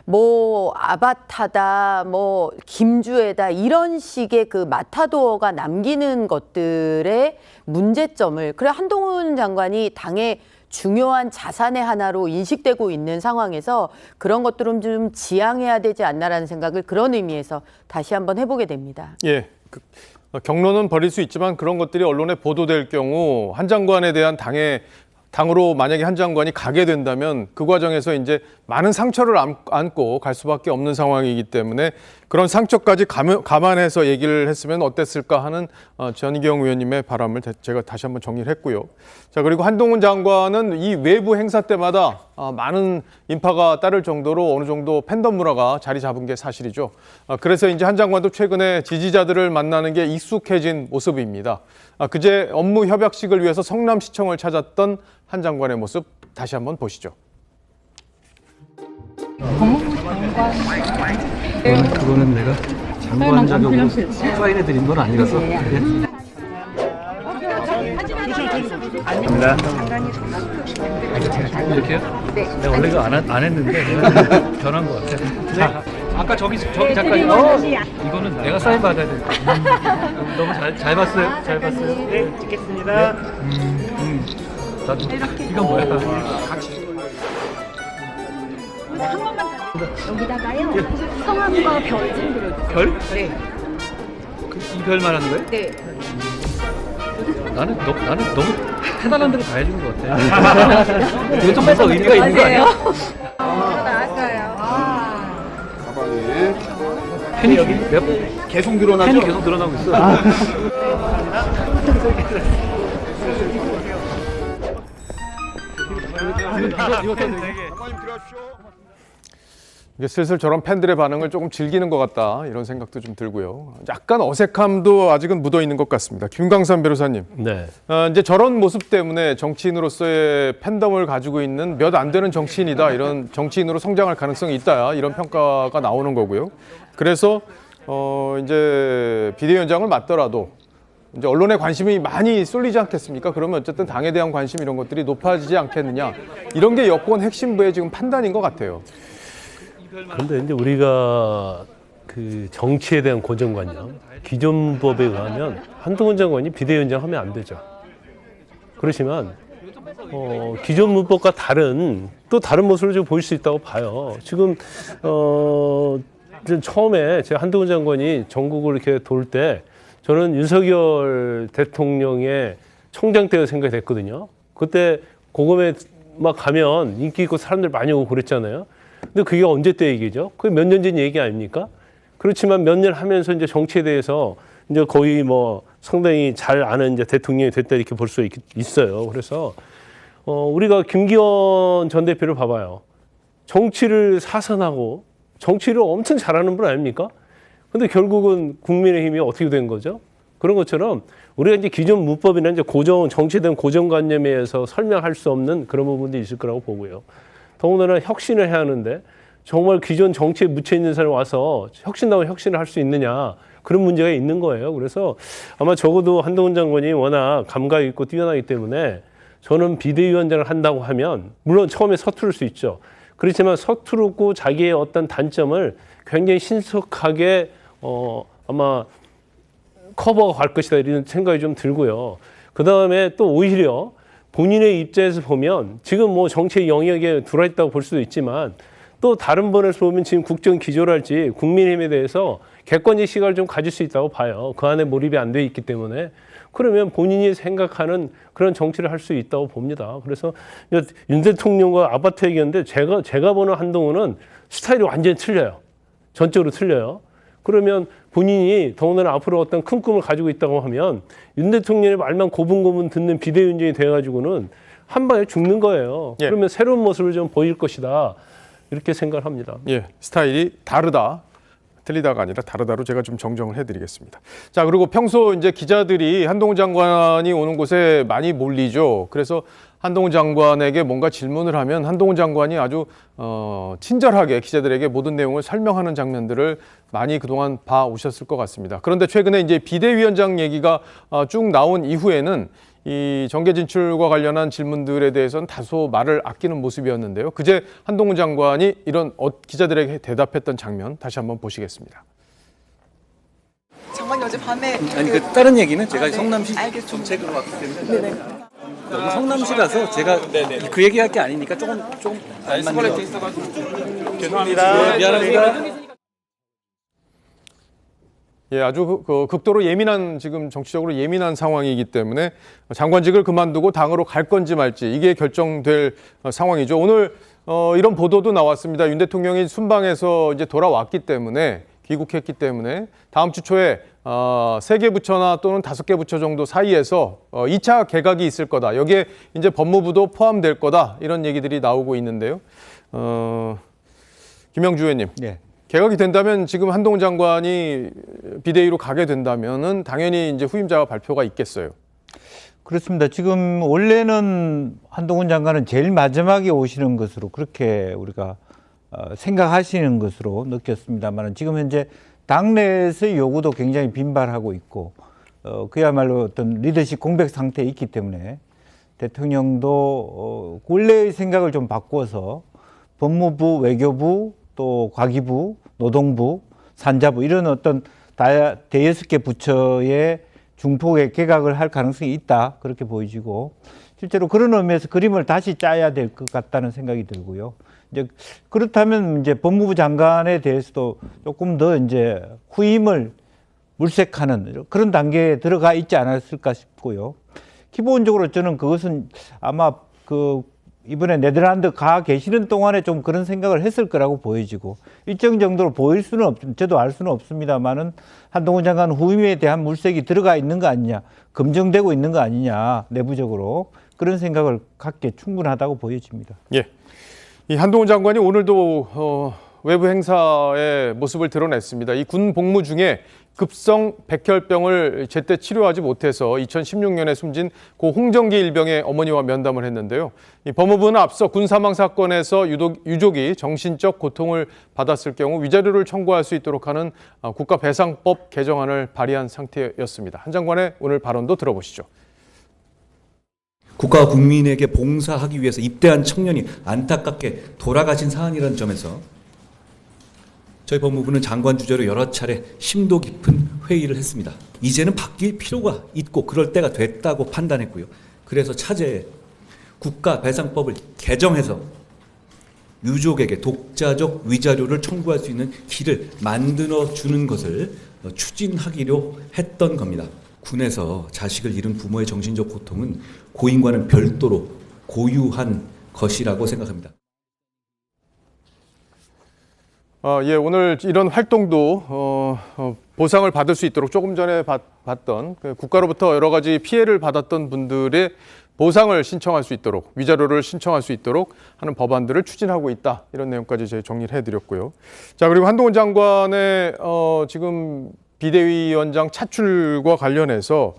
뭐 아바타다, 뭐 김주애다, 이런 식의 그 마타도어가 남기는 것들의 문제점을, 그래 한동훈 장관이 당의 중요한 자산의 하나로 인식되고 있는 상황에서 그런 것들은 좀 지양해야 되지 않나라는 생각을 그런 의미에서 다시 한번 해보게 됩니다. 예, 경로는 버릴 수 있지만 그런 것들이 언론에 보도될 경우 한 장관에 대한 당으로 만약에 한 장관이 가게 된다면 그 과정에서 이제 많은 상처를 안고 갈 수밖에 없는 상황이기 때문에 그런 상처까지 감안해서 얘기를 했으면 어땠을까 하는 전희경 의원님의 바람을 제가 다시 한번 정리를 했고요. 자, 그리고 한동훈 장관은 이 외부 행사 때마다 많은 인파가 따를 정도로 어느 정도 팬덤 문화가 자리 잡은 게 사실이죠. 그래서 이제 한 장관도 최근에 지지자들을 만나는 게 익숙해진 모습입니다. 그제 업무 협약식을 위해서 성남시청을 찾았던 한 장관의 모습 다시 한번 보시죠. 법무부 장관. 그거는 내가 장관 자격으로 사인해드린 건 아니라서. 아닙니다. 이렇게요? 네. 내가 원래 이거 안 했는데 변한 것 같아. 네. 아까 저기 잠깐. 이거는 내가 사인 받아야 돼. 너무 잘 봤어요. 잘 봤어요. 네, 찍겠습니다. 나도 이건 뭐야? 한 번만 더. 여기다가요. 성함과 별 좀 들어주세요. 별? 네. 이 별 말하는 거예요? 네. 나는 너무 페달한 대로 다 해준 것 같아. 이거 좀 더 의미가 있는 거 아니야? 팬이 계속 늘어나죠? 팬이 계속 늘어나고 있어. 이게 슬슬 저런 팬들의 반응을 조금 즐기는 것 같다 이런 생각도 좀 들고요. 약간 어색함도 아직은 묻어 있는 것 같습니다. 김광삼 변호사님. 네. 이제 저런 모습 때문에 정치인으로서의 팬덤을 가지고 있는 몇 안 되는 정치인이다, 이런 정치인으로 성장할 가능성이 있다, 이런 평가가 나오는 거고요. 그래서 이제 비대위원장을 맡더라도 이제 언론의 관심이 많이 쏠리지 않겠습니까? 그러면 어쨌든 당에 대한 관심 이런 것들이 높아지지 않겠느냐, 이런 게 여권 핵심부의 지금 판단인 것 같아요. 그런데 이제 우리가 그 정치에 대한 고정관념, 기존 법에 의하면 한동훈 장관이 비대위원장 하면 안 되죠. 그렇지만 기존 문법과 또 다른 모습을 좀 보일 수 있다고 봐요. 지금 처음에 제가 한동훈 장관이 전국을 이렇게 돌 때 저는 윤석열 대통령의 총장 때가 생각이 됐거든요. 그때 고검에 막 가면 인기 있고 사람들 많이 오고 그랬잖아요. 근데 그게 언제 때 얘기죠? 그게 몇 년 전 얘기 아닙니까? 그렇지만 몇 년 하면서 이제 정치에 대해서 이제 거의 뭐 상당히 잘 아는 이제 대통령이 됐다 이렇게 볼 수 있어요. 그래서 우리가 김기현 전 대표를 봐봐요. 정치를 사선하고 정치를 엄청 잘하는 분 아닙니까? 근데 결국은 국민의힘이 어떻게 된 거죠? 그런 것처럼 우리가 이제 기존 문법이나 이제 정치에 대한 고정관념에 의해서 설명할 수 없는 그런 부분도 있을 거라고 보고요. 더군다나 혁신을 해야 하는데 정말 기존 정치에 묻혀 있는 사람이 와서 혁신다운 혁신을 할 수 있느냐, 그런 문제가 있는 거예요. 그래서 아마 적어도 한동훈 장관이 워낙 감각이 있고 뛰어나기 때문에 저는 비대위원장을 한다고 하면 물론 처음에 서투를 수 있죠. 그렇지만 서투르고 자기의 어떤 단점을 굉장히 신속하게 아마 커버가 갈 것이다 이런 생각이 좀 들고요. 그다음에 또 오히려 본인의 입장에서 보면 지금 뭐 정치의 영역에 들어와 있다고 볼 수도 있지만 또 다른 번에서 보면 지금 국정 기조랄지 국민의힘에 대해서 객관적 시각을 좀 가질 수 있다고 봐요. 그 안에 몰입이 안 돼 있기 때문에. 그러면 본인이 생각하는 그런 정치를 할 수 있다고 봅니다. 그래서 윤 대통령과 아파트 얘기했는데 제가 보는 한동훈은 스타일이 완전히 틀려요. 전적으로 틀려요. 그러면 본인이 더군다나 앞으로 어떤 큰 꿈을 가지고 있다고 하면 윤 대통령의 말만 고분고분 듣는 비대위원장이 돼가지고는 한 방에 죽는 거예요. 예. 그러면 새로운 모습을 좀 보일 것이다. 이렇게 생각을 합니다. 예, 스타일이 다르다. 틀리다가 아니라 다르다로 제가 좀 정정을 해드리겠습니다. 자, 그리고 평소 이제 기자들이 한동훈 장관이 오는 곳에 많이 몰리죠. 그래서 한동훈 장관에게 뭔가 질문을 하면 한동훈 장관이 아주 친절하게 기자들에게 모든 내용을 설명하는 장면들을 많이 그동안 봐오셨을 것 같습니다. 그런데 최근에 이제 비대위원장 얘기가 쭉 나온 이후에는 이 정계 진출과 관련한 질문들에 대해서는 다소 말을 아끼는 모습이었는데요. 그제 한동훈 장관이 이런 기자들에게 대답했던 장면 다시 한번 보시겠습니다. 장관이 어젯밤에 아니 그 다른 얘기는 제가 네. 성남시 알겠습니다. 정책으로 왔기 때문에 네네. 너무 성남시라서 제가 그 얘기할 게 아니니까 조금 안 맞는 거. 죄송합니다. 미안합니다. 예, 아주 극도로 예민한, 지금 정치적으로 예민한 상황이기 때문에 장관직을 그만두고 당으로 갈 건지 말지 이게 결정될 상황이죠. 오늘 이런 보도도 나왔습니다. 윤 대통령이 순방에서 이제 돌아왔기 때문에, 귀국했기 때문에 다음 주 초에 3개 부처나 또는 5개 부처 정도 사이에서 2차 개각이 있을 거다. 여기에 이제 법무부도 포함될 거다. 이런 얘기들이 나오고 있는데요. 김영주 의원님. 네. 개각이 된다면 지금 한동훈 장관이 비대위로 가게 된다면은 당연히 이제 후임자가 발표가 있겠어요. 그렇습니다. 지금 원래는 한동훈 장관은 제일 마지막에 오시는 것으로 그렇게 우리가 생각하시는 것으로 느꼈습니다만 지금 현재 당내에서의 요구도 굉장히 빈발하고 있고 그야말로 어떤 리더십 공백 상태에 있기 때문에 대통령도 원래의 생각을 좀 바꿔서 법무부, 외교부, 또 과기부, 노동부, 산자부 이런 어떤 대여섯 개 부처의 중폭의 개각을 할 가능성이 있다 그렇게 보여지고 실제로 그런 의미에서 그림을 다시 짜야 될 것 같다는 생각이 들고요. 이제 그렇다면 이제 법무부 장관에 대해서도 조금 더 이제 후임을 물색하는 그런 단계에 들어가 있지 않았을까 싶고요. 기본적으로 저는 그것은 아마 이번에 네덜란드 가 계시는 동안에 좀 그런 생각을 했을 거라고 보여지고, 일정 정도로 보일 수는 저도 알 수는 없습니다만은 한동훈 장관 후임에 대한 물색이 들어가 있는 거 아니냐, 검증되고 있는 거 아니냐, 내부적으로 그런 생각을 갖게 충분하다고 보여집니다. 예, 이 한동훈 장관이 오늘도 외부 행사의 모습을 드러냈습니다. 이 군 복무 중에 급성 백혈병을 제때 치료하지 못해서 2016년에 숨진 고 홍정기 일병의 어머니와 면담을 했는데요. 이 법무부는 앞서 군 사망 사건에서 유족이 정신적 고통을 받았을 경우 위자료를 청구할 수 있도록 하는 국가배상법 개정안을 발의한 상태였습니다. 한 장관의 오늘 발언도 들어보시죠. 국가와 국민에게 봉사하기 위해서 입대한 청년이 안타깝게 돌아가신 사안이라는 점에서 저희 법무부는 장관 주재로 여러 차례 심도 깊은 회의를 했습니다. 이제는 바뀔 필요가 있고 그럴 때가 됐다고 판단했고요. 그래서 차제에 국가배상법을 개정해서 유족에게 독자적 위자료를 청구할 수 있는 길을 만들어 주는 것을 추진하기로 했던 겁니다. 군에서 자식을 잃은 부모의 정신적 고통은 고인과는 별도로 고유한 것이라고 생각합니다. 예, 오늘 이런 활동도 보상을 받을 수 있도록 조금 전에 봤던 국가로부터 여러 가지 피해를 받았던 분들의 보상을 신청할 수 있도록, 위자료를 신청할 수 있도록 하는 법안들을 추진하고 있다. 이런 내용까지 저희 정리를 해드렸고요. 자, 그리고 한동훈 장관의 지금 비대위원장 차출과 관련해서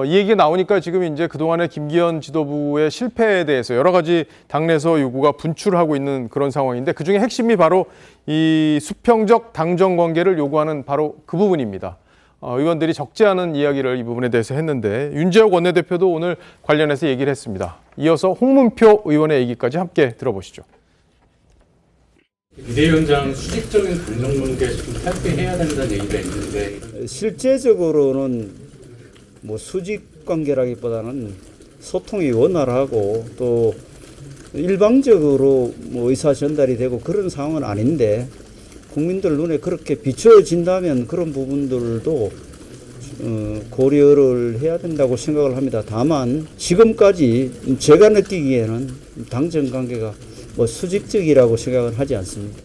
이 얘기가 나오니까 지금 이제 그동안의 김기현 지도부의 실패에 대해서 여러 가지 당내에서 요구가 분출하고 있는 그런 상황인데, 그중에 핵심이 바로 이 수평적 당정 관계를 요구하는 바로 그 부분입니다. 의원들이 적지 않은 이야기를 이 부분에 대해서 했는데, 윤재옥 원내대표도 오늘 관련해서 얘기를 했습니다. 이어서 홍문표 의원의 얘기까지 함께 들어보시죠. 비대위원장 수직적인 당정 관계 좀 탈피해야 된다는 얘기가 있는데, 실제적으로는 뭐 수직 관계라기보다는 소통이 원활하고 또 일방적으로 뭐 의사 전달이 되고 그런 상황은 아닌데, 국민들 눈에 그렇게 비춰진다면 그런 부분들도 고려를 해야 된다고 생각을 합니다. 다만 지금까지 제가 느끼기에는 당정 관계가 뭐 수직적이라고 생각을 하지 않습니다.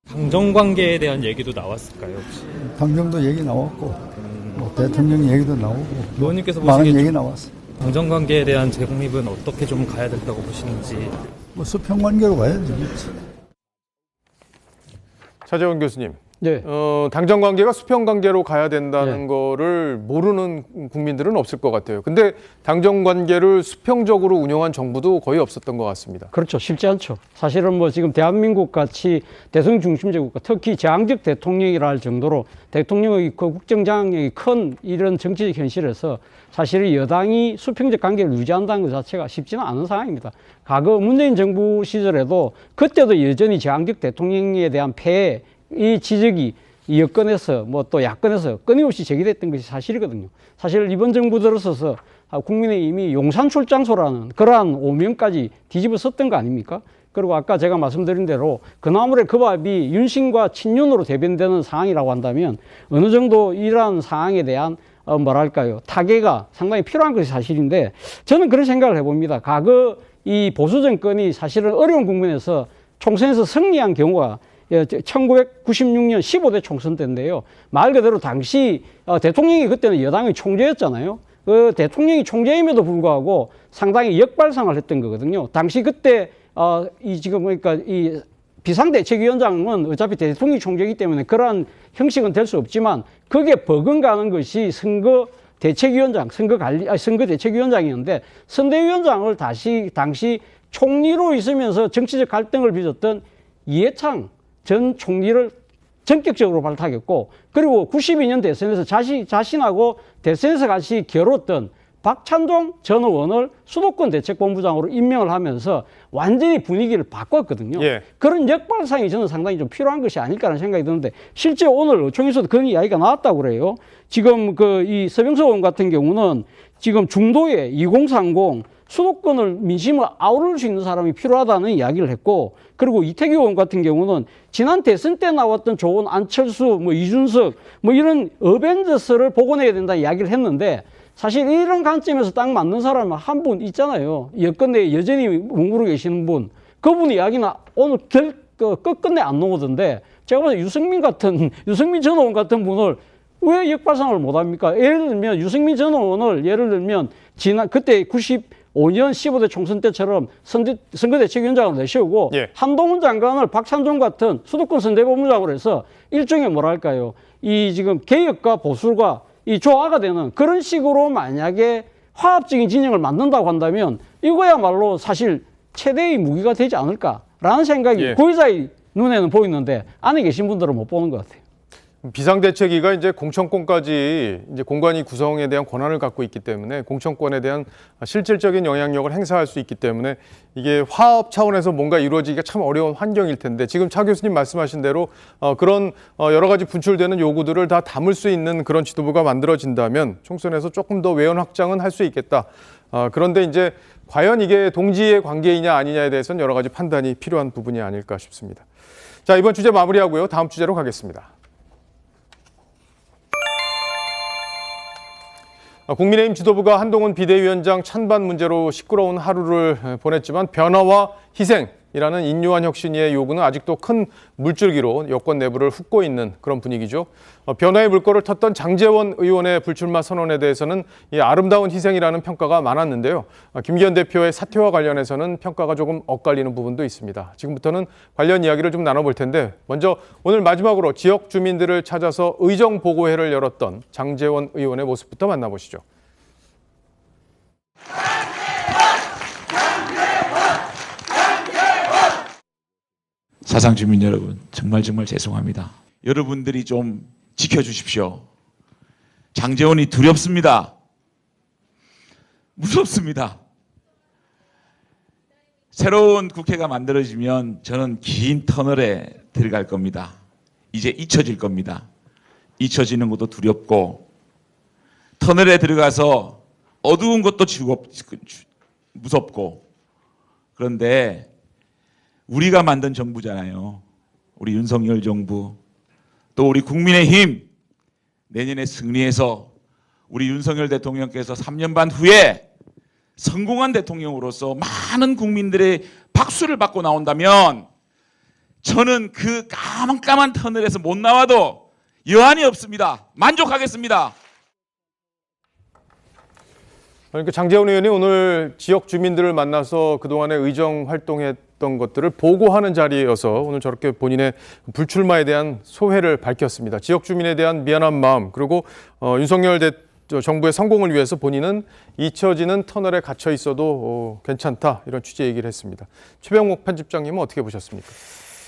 당정 관계에 대한 얘기도 나왔을까요, 혹시? 당정도 얘기 나왔고, 뭐 대통령 얘기도 나오고, 의원님께서 많은 보시기에 얘기 나왔어. 당정 관계에 대한 재국립은 어떻게 좀 가야 된다고 보시는지. 뭐 수평 관계로 가야지. 차재원 교수님, 네. 당정 관계가 수평 관계로 가야 된다는 거를 모르는 국민들은 없을 것 같아요. 근데 당정 관계를 수평적으로 운영한 정부도 거의 없었던 것 같습니다. 그렇죠. 쉽지 않죠. 사실은 뭐 지금 대한민국 같이 대통령 중심제 국가, 특히 제왕적 대통령이라 할 정도로 대통령의 그 국정장악력이 큰 이런 정치적 현실에서 사실 여당이 수평적 관계를 유지한다는 것 자체가 쉽지는 않은 상황입니다. 과거 문재인 정부 시절에도 그때도 여전히 제왕적 대통령에 대한 폐해, 이 지적이 이 여권에서 뭐 또 야권에서 끊임없이 제기됐던 것이 사실이거든요. 사실 이번 정부 들어서서 국민의힘이 용산 출장소라는 그러한 오명까지 뒤집어 썼던 거 아닙니까? 그리고 아까 제가 말씀드린 대로 그나물의 그 밥이 윤심과 친윤으로 대변되는 상황이라고 한다면 어느 정도 이러한 상황에 대한 뭐랄까요, 타개가 상당히 필요한 것이 사실인데, 저는 그런 생각을 해봅니다. 과거 이 보수 정권이 사실은 어려운 국면에서 총선에서 승리한 경우가 1996년 15대 총선 때인데요. 말 그대로 당시 대통령이 그때는 여당의 총재였잖아요. 그 대통령이 총재임에도 불구하고 상당히 역발상을 했던 거거든요. 당시 그때 이 지금 그러니까 이 비상대책위원장은 어차피 대통령이 총재이기 때문에 그러한 형식은 될 수 없지만 거기에 버금가는 것이 선거대책위원장, 선거대책위원장이었는데, 선대위원장을 당시 총리로 있으면서 정치적 갈등을 빚었던 이해창 전 총리를 전격적으로 발탁했고, 그리고 92년 대선에서 자신하고 대선에서 같이 겨뤘던 박찬종 전 의원을 수도권 대책본부장으로 임명을 하면서 완전히 분위기를 바꿨거든요. 예. 그런 역발상이 저는 상당히 좀 필요한 것이 아닐까라는 생각이 드는데, 실제 오늘 의총에서도 그런 이야기가 나왔다고 그래요. 지금 이 서병석 의원 같은 경우는 지금 중도에 2030 수도권을 민심을 아우를 수 있는 사람이 필요하다는 이야기를 했고, 그리고 이태규 의원 같은 경우는 지난 대선 때 나왔던 조원, 안철수, 뭐 이준석 뭐 이런 어벤져스를 복원해야 된다는 이야기를 했는데, 사실 이런 관점에서 딱 맞는 사람은 한 분 있잖아요. 여권 내에 여전히 머무르고 계시는 분. 그분 이야기는 오늘 끝끝내 안 나오던데, 제가 봐서 유승민 전 의원 같은 분을 왜 역발상을 못합니까? 예를 들면 유승민 전 의원을 예를 들면 그때 95년 15대 총선 때처럼 선거대책위원장을 내세우고 한동훈 장관을 박찬종 같은 수도권 선대본부장으로 해서 일종의 뭐랄까요, 이 지금 개혁과 보수가 이 조화가 되는 그런 식으로 만약에 화합적인 진영을 만든다고 한다면 이거야말로 사실 최대의 무기가 되지 않을까라는 생각이 구의자의 눈에는 보이는데 안에 계신 분들은 못 보는 것 같아요. 비상대책위가 이제 공천권까지 이제 공관위 구성에 대한 권한을 갖고 있기 때문에 공천권에 대한 실질적인 영향력을 행사할 수 있기 때문에 이게 화합 차원에서 뭔가 이루어지기가 참 어려운 환경일 텐데, 지금 차 교수님 말씀하신 대로 그런 여러 가지 분출되는 요구들을 다 담을 수 있는 그런 지도부가 만들어진다면 총선에서 조금 더 외연 확장은 할 수 있겠다. 그런데 이제 과연 이게 동지의 관계이냐 아니냐에 대해서는 여러 가지 판단이 필요한 부분이 아닐까 싶습니다. 자, 이번 주제 마무리하고요. 다음 주제로 가겠습니다. 국민의힘 지도부가 한동훈 비대위원장 찬반 문제로 시끄러운 하루를 보냈지만 변화와 희생이라는 인요한 혁신위의 요구는 아직도 큰 물줄기로 여권 내부를 훑고 있는 그런 분위기죠. 변화의 물꼬를 텄던 장제원 의원의 불출마 선언에 대해서는 이 아름다운 희생이라는 평가가 많았는데요. 김기현 대표의 사퇴와 관련해서는 평가가 조금 엇갈리는 부분도 있습니다. 지금부터는 관련 이야기를 좀 나눠볼 텐데, 먼저 오늘 마지막으로 지역 주민들을 찾아서 의정보고회를 열었던 장제원 의원의 모습부터 만나보시죠. 사상 주민 여러분, 정말 죄송합니다. 여러분들이 좀 지켜주십시오. 장제원이 두렵습니다. 무섭습니다. 새로운 국회가 만들어지면 저는 긴 터널에 들어갈 겁니다. 이제 잊혀질 겁니다. 잊혀지는 것도 두렵고, 터널에 들어가서 어두운 것도 무섭고, 그런데 우리가 만든 정부잖아요. 우리 윤석열 정부, 또 우리 국민의힘, 내년에 승리해서 우리 윤석열 대통령께서 3년 반 후에 성공한 대통령으로서 많은 국민들의 박수를 받고 나온다면 저는 그 까만 터널에서 못 나와도 여한이 없습니다. 만족하겠습니다. 그러니까 장제원 의원이 오늘 지역 주민들을 만나서 그동안의 의정 활동했던 것들을 보고하는 자리여서 오늘 저렇게 본인의 불출마에 대한 소회를 밝혔습니다. 지역 주민에 대한 미안한 마음, 그리고 윤석열 정부의 성공을 위해서 본인은 잊혀지는 터널에 갇혀 있어도 괜찮다, 이런 취지의 얘기를 했습니다. 최병목 편집장님은 어떻게 보셨습니까?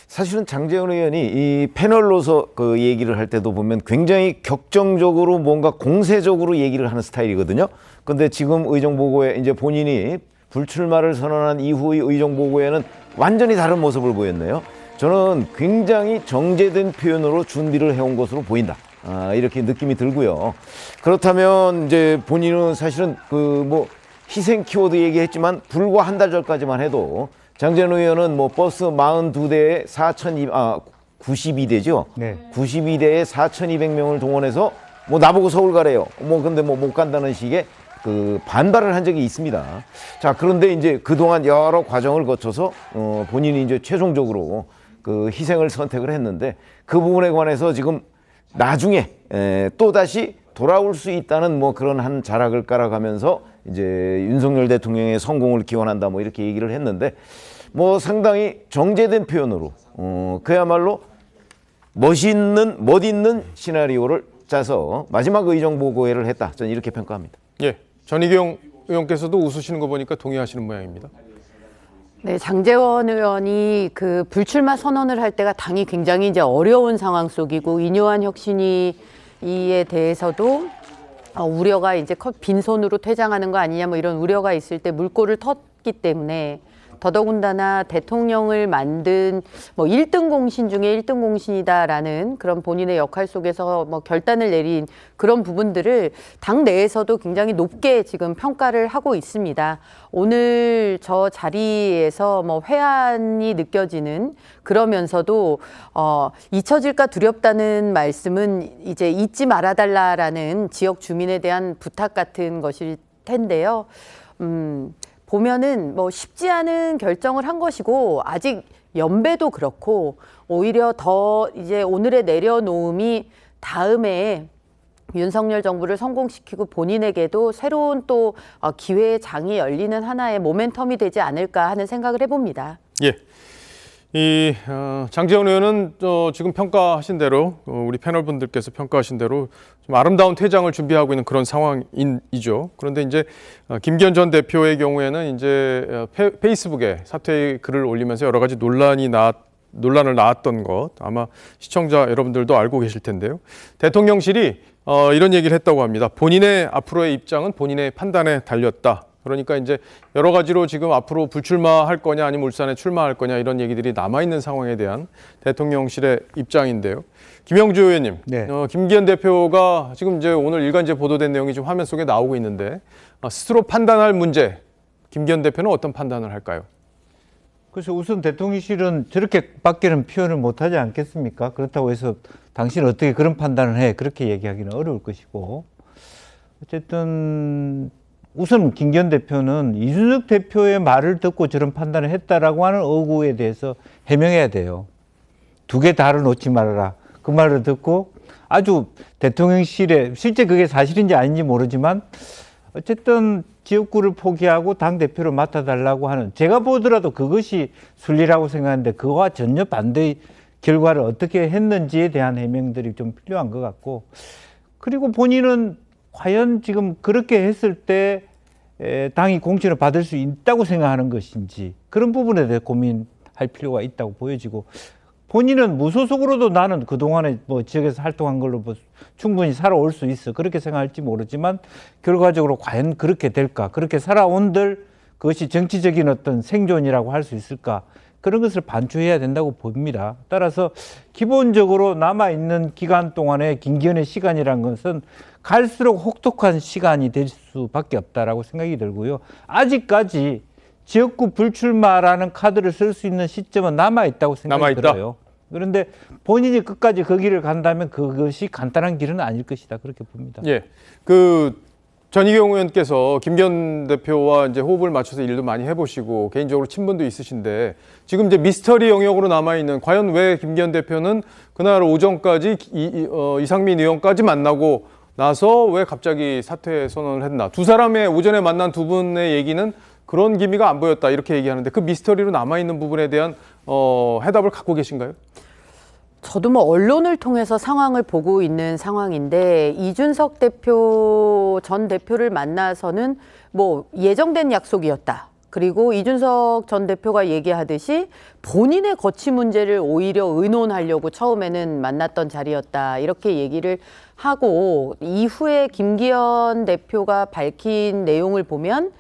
사실은 장제원 의원이 이 패널로서 그 얘기를 할 때도 보면 굉장히 격정적으로 뭔가 공세적으로 얘기를 하는 스타일이거든요. 근데 지금 의정보고에 이제 본인이 불출마를 선언한 이후의 의정보고에는 완전히 다른 모습을 보였네요. 저는 굉장히 정제된 표현으로 준비를 해온 것으로 보인다. 이렇게 느낌이 들고요. 그렇다면 이제 본인은 사실은 그 뭐 희생 키워드 얘기했지만 불과 한 달 전까지만 해도 장제원 의원은 뭐 버스 42대에 92대죠. 네. 92대에 4,200명을 동원해서 뭐 나보고 서울 가래요. 뭐 근데 뭐 못 간다는 식의 그 반발을 한 적이 있습니다. 자, 그런데 이제 그동안 여러 과정을 거쳐서 본인이 이제 최종적으로 그 희생을 선택을 했는데, 그 부분에 관해서 지금 나중에 또 다시 돌아올 수 있다는 뭐 그런 한 자락을 깔아가면서 이제 윤석열 대통령의 성공을 기원한다 뭐 이렇게 얘기를 했는데, 뭐 상당히 정제된 표현으로 그야말로 멋있는 시나리오를 짜서 마지막 의정보고회를 했다. 저는 이렇게 평가합니다. 예, 전희경 의원께서도 웃으시는 거 보니까 동의하시는 모양입니다. 네, 장제원 의원이 그 불출마 선언을 할 때가 당이 굉장히 이제 어려운 상황 속이고, 인요한 혁신위에 대해서도 우려가 이제 빈손으로 퇴장하는 거 아니냐 뭐 이런 우려가 있을 때 물꼬를 텄기 때문에 더더군다나 대통령을 만든 뭐 1등 공신 중에 1등 공신이다라는 그런 본인의 역할 속에서 뭐 결단을 내린 그런 부분들을 당 내에서도 굉장히 높게 지금 평가를 하고 있습니다. 오늘 저 자리에서 뭐 회한이 느껴지는 그러면서도 잊혀질까 두렵다는 말씀은 이제 잊지 말아달라라는 지역 주민에 대한 부탁 같은 것일 텐데요. 보면은 뭐 쉽지 않은 결정을 한 것이고 아직 연배도 그렇고 오히려 더 이제 오늘의 내려놓음이 다음에 윤석열 정부를 성공시키고 본인에게도 새로운 또 기회의 장이 열리는 하나의 모멘텀이 되지 않을까 하는 생각을 해봅니다. 예. 장제원 의원은 지금 평가하신 대로 우리 패널 분들께서 평가하신 대로 좀 아름다운 퇴장을 준비하고 있는 그런 상황이죠. 그런데 이제 김기현 전 대표의 경우에는 이제 페이스북에 사퇴의 글을 올리면서 여러 가지 논란을 낳았던 것 아마 시청자 여러분들도 알고 계실 텐데요. 대통령실이 이런 얘기를 했다고 합니다. 본인의 앞으로의 입장은 본인의 판단에 달렸다. 그러니까 이제 여러 가지로 지금 앞으로 불출마할 거냐 아니면 울산에 출마할 거냐 이런 얘기들이 남아있는 상황에 대한 대통령실의 입장인데요. 김영주 의원님, 네. 김기현 대표가 지금 이제 오늘 일간지에 보도된 내용이 좀 화면 속에 나오고 있는데 스스로 판단할 문제, 김기현 대표는 어떤 판단을 할까요? 그래서 우선 대통령실은 저렇게밖에는 표현을 못하지 않겠습니까? 그렇다고 해서 당신은 어떻게 그런 판단을 해? 그렇게 얘기하기는 어려울 것이고 어쨌든 우선 김기현 대표는 이준석 대표의 말을 듣고 저런 판단을 했다라고 하는 의구에 대해서 해명해야 돼요. 두 개 다를 놓지 말아라. 그 말을 듣고 아주 대통령실에 실제 그게 사실인지 아닌지 모르지만 어쨌든 지역구를 포기하고 당대표를 맡아달라고 하는 제가 보더라도 그것이 순리라고 생각하는데 그와 전혀 반대의 결과를 어떻게 했는지에 대한 해명들이 좀 필요한 것 같고 그리고 본인은 과연 지금 그렇게 했을 때 당이 공천을 받을 수 있다고 생각하는 것인지 그런 부분에 대해 고민할 필요가 있다고 보여지고 본인은 무소속으로도 나는 그동안에 뭐 지역에서 활동한 걸로 뭐 충분히 살아올 수 있어 그렇게 생각할지 모르지만 결과적으로 과연 그렇게 될까 그렇게 살아온들 그것이 정치적인 어떤 생존이라고 할 수 있을까 그런 것을 반추해야 된다고 봅니다. 따라서 기본적으로 남아있는 기간 동안에 김기현의 시간이라는 것은 갈수록 혹독한 시간이 될 수밖에 없다라고 생각이 들고요. 아직까지 지역구 불출마라는 카드를 쓸 수 있는 시점은 남아있다고 생각이 들어요. 그런데 본인이 끝까지 그 길을 간다면 그것이 간단한 길은 아닐 것이다. 그렇게 봅니다. 예. 전희경 의원께서 김기현 대표와 이제 호흡을 맞춰서 일도 많이 해보시고 개인적으로 친분도 있으신데 지금 이제 미스터리 영역으로 남아있는 과연 왜 김기현 대표는 그날 오전까지 이상민 의원까지 만나고 나서 왜 갑자기 사퇴 선언을 했나. 두 사람의 오전에 만난 두 분의 얘기는 그런 기미가 안 보였다 이렇게 얘기하는데 그 미스터리로 남아있는 부분에 대한 해답을 갖고 계신가요? 저도 뭐 언론을 통해서 상황을 보고 있는 상황인데 이준석 대표 전 대표를 만나서는 뭐 예정된 약속이었다. 그리고 이준석 전 대표가 얘기하듯이 본인의 거취 문제를 오히려 의논하려고 처음에는 만났던 자리였다. 이렇게 얘기를 하고 이후에 김기현 대표가 밝힌 내용을 보면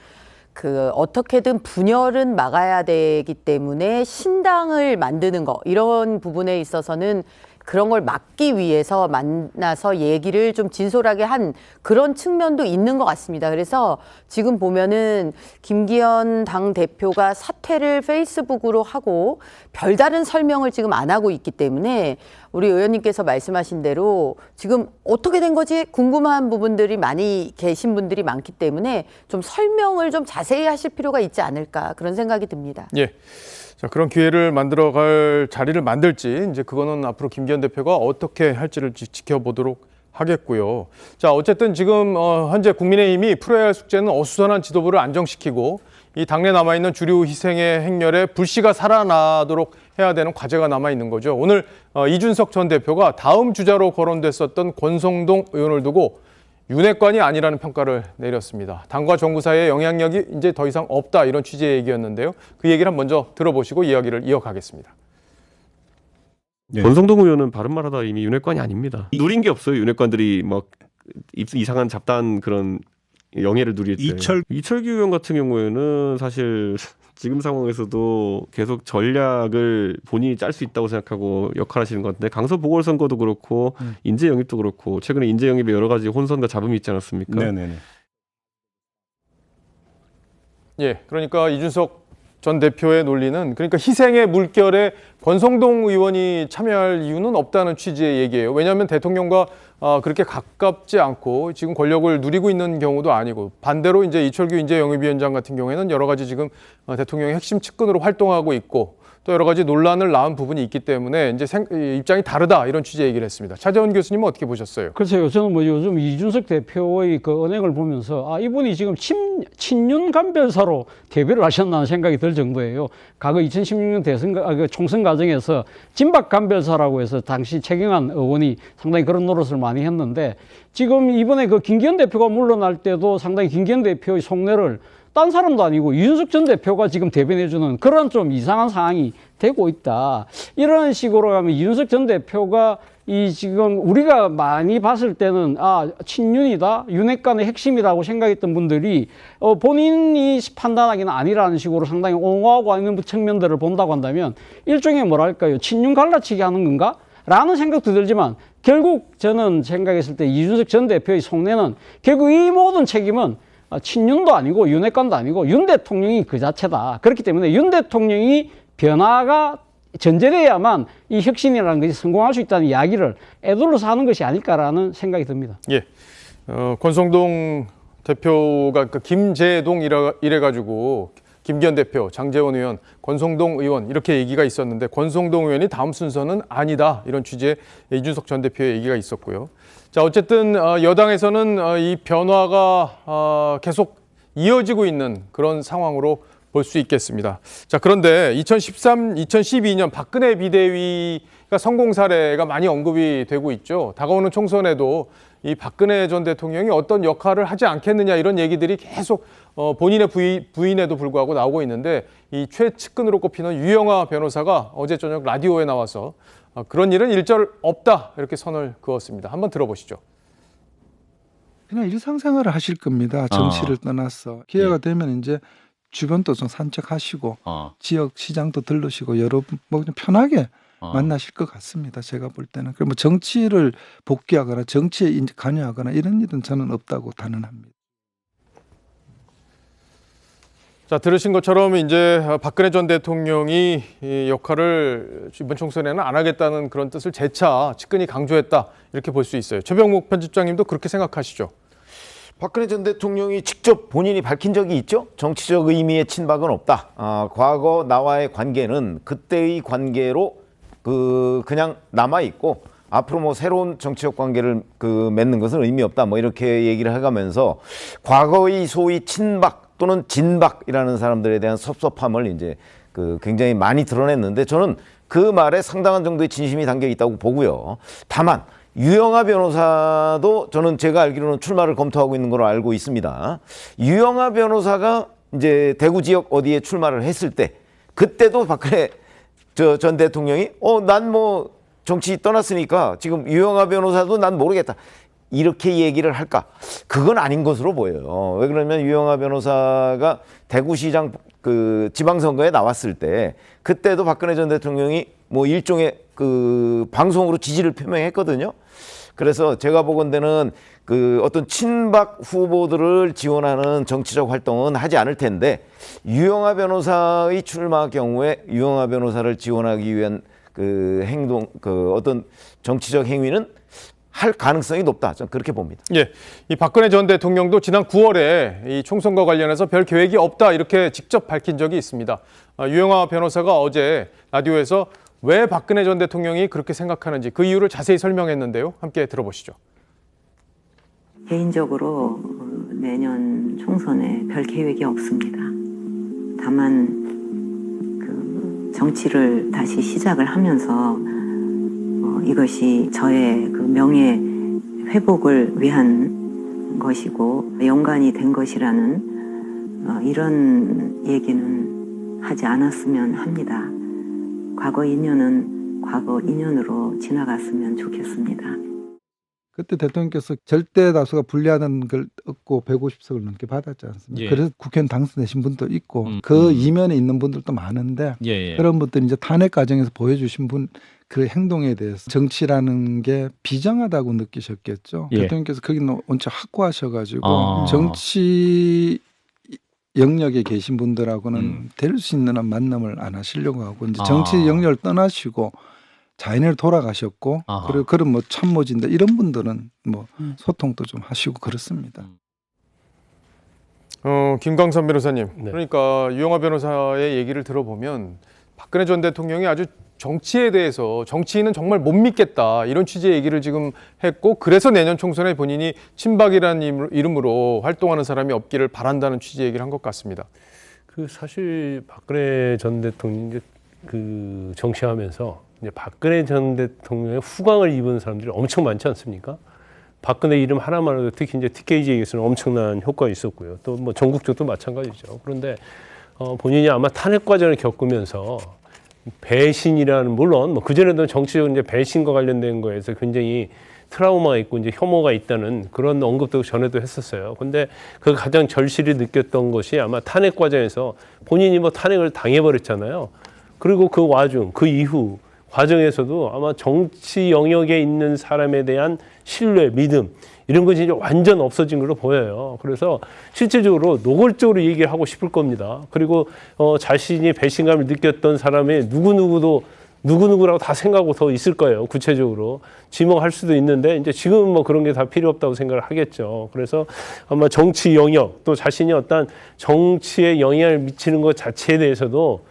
어떻게든 분열은 막아야 되기 때문에 신당을 만드는 거 이런 부분에 있어서는 그런 걸 막기 위해서 만나서 얘기를 좀 진솔하게 한 그런 측면도 있는 것 같습니다. 그래서 지금 보면은 김기현 당대표가 사퇴를 페이스북으로 하고 별다른 설명을 지금 안 하고 있기 때문에 우리 의원님께서 말씀하신 대로 지금 어떻게 된 거지 궁금한 부분들이 많이 계신 분들이 많기 때문에 좀 설명을 좀 자세히 하실 필요가 있지 않을까 그런 생각이 듭니다. 예. 자, 그런 기회를 만들어갈 자리를 만들지 이제 그거는 앞으로 김기현 대표가 어떻게 할지를 지켜보도록 하겠고요. 자, 어쨌든 지금 현재 국민의힘이 풀어야 할 숙제는 어수선한 지도부를 안정시키고 이 당내 남아있는 주류 희생의 행렬에 불씨가 살아나도록 해야 되는 과제가 남아있는 거죠. 오늘 이준석 전 대표가 다음 주자로 거론됐었던 권성동 의원을 두고 윤핵관이 아니라는 평가를 내렸습니다. 당과 정부 사이의 영향력이 이제 더 이상 없다 이런 취지의 얘기였는데요. 그 얘기를 먼저 들어보시고 이야기를 이어가겠습니다. 네. 권성동 의원은 바른말하다 이미 윤핵관이 아닙니다. 누린 게 없어요. 윤핵관들이 막 이상한 잡다한 그런 영예를 누릴 때. 이철규 의원 같은 경우에는 사실 지금 상황에서도 계속 전략을 본인이 짤 수 있다고 생각하고 역할하시는 것 같은데 강서 보궐선거도 그렇고 인재 영입도 그렇고 최근에 인재 영입에 여러 가지 혼선과 잡음이 있지 않았습니까? 네네네. 예, 그러니까 이준석 전 대표의 논리는 그러니까 희생의 물결에 권성동 의원이 참여할 이유는 없다는 취지의 얘기예요. 왜냐하면 대통령과 그렇게 가깝지 않고 지금 권력을 누리고 있는 경우도 아니고 반대로 이제 이철규 인재영입위원장 같은 경우에는 여러 가지 지금 대통령의 핵심 측근으로 활동하고 있고 또 여러 가지 논란을 낳은 부분이 있기 때문에 이제 입장이 다르다 이런 취지의 얘기를 했습니다. 차재원 교수님은 어떻게 보셨어요? 글쎄요, 저는 뭐 요즘 이준석 대표의 그 언행을 보면서 이분이 지금 친윤 간별사로 데뷔를 하셨나는 생각이 들 정도예요. 과거 2016년 총선 과정에서 진박 간별사라고 해서 당시 최경환 의원이 상당히 그런 노릇을 많이 했는데 지금 이번에 그 김기현 대표가 물러날 때도 상당히 김기현 대표의 속내를 딴 사람도 아니고 이준석 전 대표가 지금 대변해주는 그런 좀 이상한 상황이 되고 있다. 이런 식으로 하면 이준석 전 대표가 이 지금 우리가 많이 봤을 때는 친윤이다, 윤핵관의 핵심이라고 생각했던 분들이 본인이 판단하기는 아니라는 식으로 상당히 옹호하고 있는 측면들을 본다고 한다면 일종의 뭐랄까요, 친윤 갈라치기 하는 건가? 라는 생각도 들지만 결국 저는 생각했을 때 이준석 전 대표의 속내는 결국 이 모든 책임은 친윤도 아니고 윤핵관도 아니고 윤 대통령이 그 자체다. 그렇기 때문에 윤 대통령이 변화가 전제돼야만 이 혁신이라는 것이 성공할 수 있다는 이야기를 애둘러서 하는 것이 아닐까라는 생각이 듭니다. 예, 권성동 대표가 김재동 이래가지고 김기현 대표, 장제원 의원, 권성동 의원 이렇게 얘기가 있었는데 권성동 의원이 다음 순서는 아니다 이런 취지의 이준석 전 대표의 얘기가 있었고요. 자, 어쨌든 여당에서는 이 변화가 계속 이어지고 있는 그런 상황으로 볼 수 있겠습니다. 자, 그런데 2012년 박근혜 비대위가 성공 사례가 많이 언급이 되고 있죠. 다가오는 총선에도 이 박근혜 전 대통령이 어떤 역할을 하지 않겠느냐 이런 얘기들이 계속 본인의 부인에도 불구하고 나오고 있는데 이 최측근으로 꼽히는 유영하 변호사가 어제 저녁 라디오에 나와서 그런 일은 일절 없다 이렇게 선을 그었습니다. 한번 들어보시죠. 그냥 일상생활을 하실 겁니다. 정치를 떠나서 기회가 되면 이제 주변도 좀 산책하시고 지역 시장도 들르시고 여러분 뭐 그냥 편하게 만나실 것 같습니다. 제가 볼 때는. 그럼 뭐 정치를 복귀하거나 정치에 관여하거나 이런 일은 저는 없다고 단언합니다. 자, 들으신 것처럼 이제 박근혜 전 대통령이 이 역할을 이번 총선에는 안 하겠다는 그런 뜻을 재차 측근이 강조했다 이렇게 볼 수 있어요. 최병묵 편집장님도 그렇게 생각하시죠? 박근혜 전 대통령이 직접 본인이 밝힌 적이 있죠. 정치적 의미의 친박은 없다. 과거 나와의 관계는 그때의 관계로 그냥 남아 있고 앞으로 뭐 새로운 정치적 관계를 맺는 것은 의미 없다. 뭐 이렇게 얘기를 해가면서 과거의 소위 친박 또는 진박이라는 사람들에 대한 섭섭함을 이제 굉장히 많이 드러냈는데 저는 그 말에 상당한 정도의 진심이 담겨 있다고 보고요. 다만 유영하 변호사도 저는 제가 알기로는 출마를 검토하고 있는 걸로 알고 있습니다. 유영하 변호사가 이제 대구 지역 어디에 출마를 했을 때 그때도 박근혜 전 대통령이 난 뭐 정치 떠났으니까 지금 유영하 변호사도 난 모르겠다. 이렇게 얘기를 할까? 그건 아닌 것으로 보여요. 왜 그러면 유영하 변호사가 대구시장 지방선거에 나왔을 때 그때도 박근혜 전 대통령이 뭐 일종의 방송으로 지지를 표명했거든요. 그래서 제가 보건대는 어떤 친박 후보들을 지원하는 정치적 활동은 하지 않을 텐데 유영하 변호사의 출마 경우에 유영하 변호사를 지원하기 위한 행동, 어떤 정치적 행위는 할 가능성이 높다. 저는 그렇게 봅니다. 예, 이 박근혜 전 대통령도 지난 9월에 이 총선과 관련해서 별 계획이 없다 이렇게 직접 밝힌 적이 있습니다. 유영하 변호사가 어제 라디오에서 왜 박근혜 전 대통령이 그렇게 생각하는지 그 이유를 자세히 설명했는데요. 함께 들어보시죠. 개인적으로 내년 총선에 별 계획이 없습니다. 다만 정치를 다시 시작을 하면서 이것이 저의 명예 회복을 위한 것이고 연관이 된 것이라는 이런 얘기는 하지 않았으면 합니다. 과거 인연은 과거 인연으로 지나갔으면 좋겠습니다. 그때 대통령께서 절대 다수가 불리하다는 걸 얻고 150석을 넘게 받았지 않습니까? 예. 그래서 국회의원 당선되신 분도 있고 그 이면에 있는 분들도 많은데 그런 분들이 이제 탄핵 과정에서 보여주신 분 그 행동에 대해서 정치라는 게 비정하다고 느끼셨겠죠. 예. 대통령께서 거기는 원체 확고하셔가지고 정치 영역에 계신 분들하고는 될 수 있는 한 만남을 안 하시려고 하고 이제 정치 영역을 떠나시고 자연을 돌아가셨고 그리고 그런 뭐 참모진들 이런 분들은 뭐 소통도 좀 하시고 그렇습니다. 김광선 변호사님, 네. 그러니까 유영하 변호사의 얘기를 들어보면 박근혜 전 대통령이 아주 정치에 대해서 정치인은 정말 못 믿겠다 이런 취지의 얘기를 지금 했고 그래서 내년 총선에 본인이 친박이라는 이름으로 활동하는 사람이 없기를 바란다는 취지의 얘기를 한 것 같습니다. 그 사실 박근혜 전 대통령이 그 정치하면서 이제 박근혜 전 대통령의 후광을 입은 사람들이 엄청 많지 않습니까? 박근혜 이름 하나만 해도 특히 이제 TK지역에서는 엄청난 효과가 있었고요. 또 뭐 전국적도 마찬가지죠. 그런데 본인이 아마 탄핵 과정을 겪으면서 배신이라는 물론 뭐 그전에도 정치적 이제 배신과 관련된 거에서 굉장히 트라우마가 있고 이제 혐오가 있다는 그런 언급도 전에도 했었어요. 근데 그 가장 절실히 느꼈던 것이 아마 탄핵 과정에서 본인이 뭐 탄핵을 당해버렸잖아요. 그리고 그 그 이후 과정에서도 아마 정치 영역에 있는 사람에 대한 신뢰, 믿음 이런 것이 이제 완전 없어진 걸로 보여요. 그래서 실질적으로 노골적으로 얘기를 하고 싶을 겁니다. 그리고 자신이 배신감을 느꼈던 사람의 누구누구라고 다 생각하고 더 있을 거예요. 구체적으로 지목할 수도 있는데 이제 지금은 뭐 그런 게 다 필요 없다고 생각을 하겠죠. 그래서 아마 정치 영역 또 자신이 어떤 정치에 영향을 미치는 것 자체에 대해서도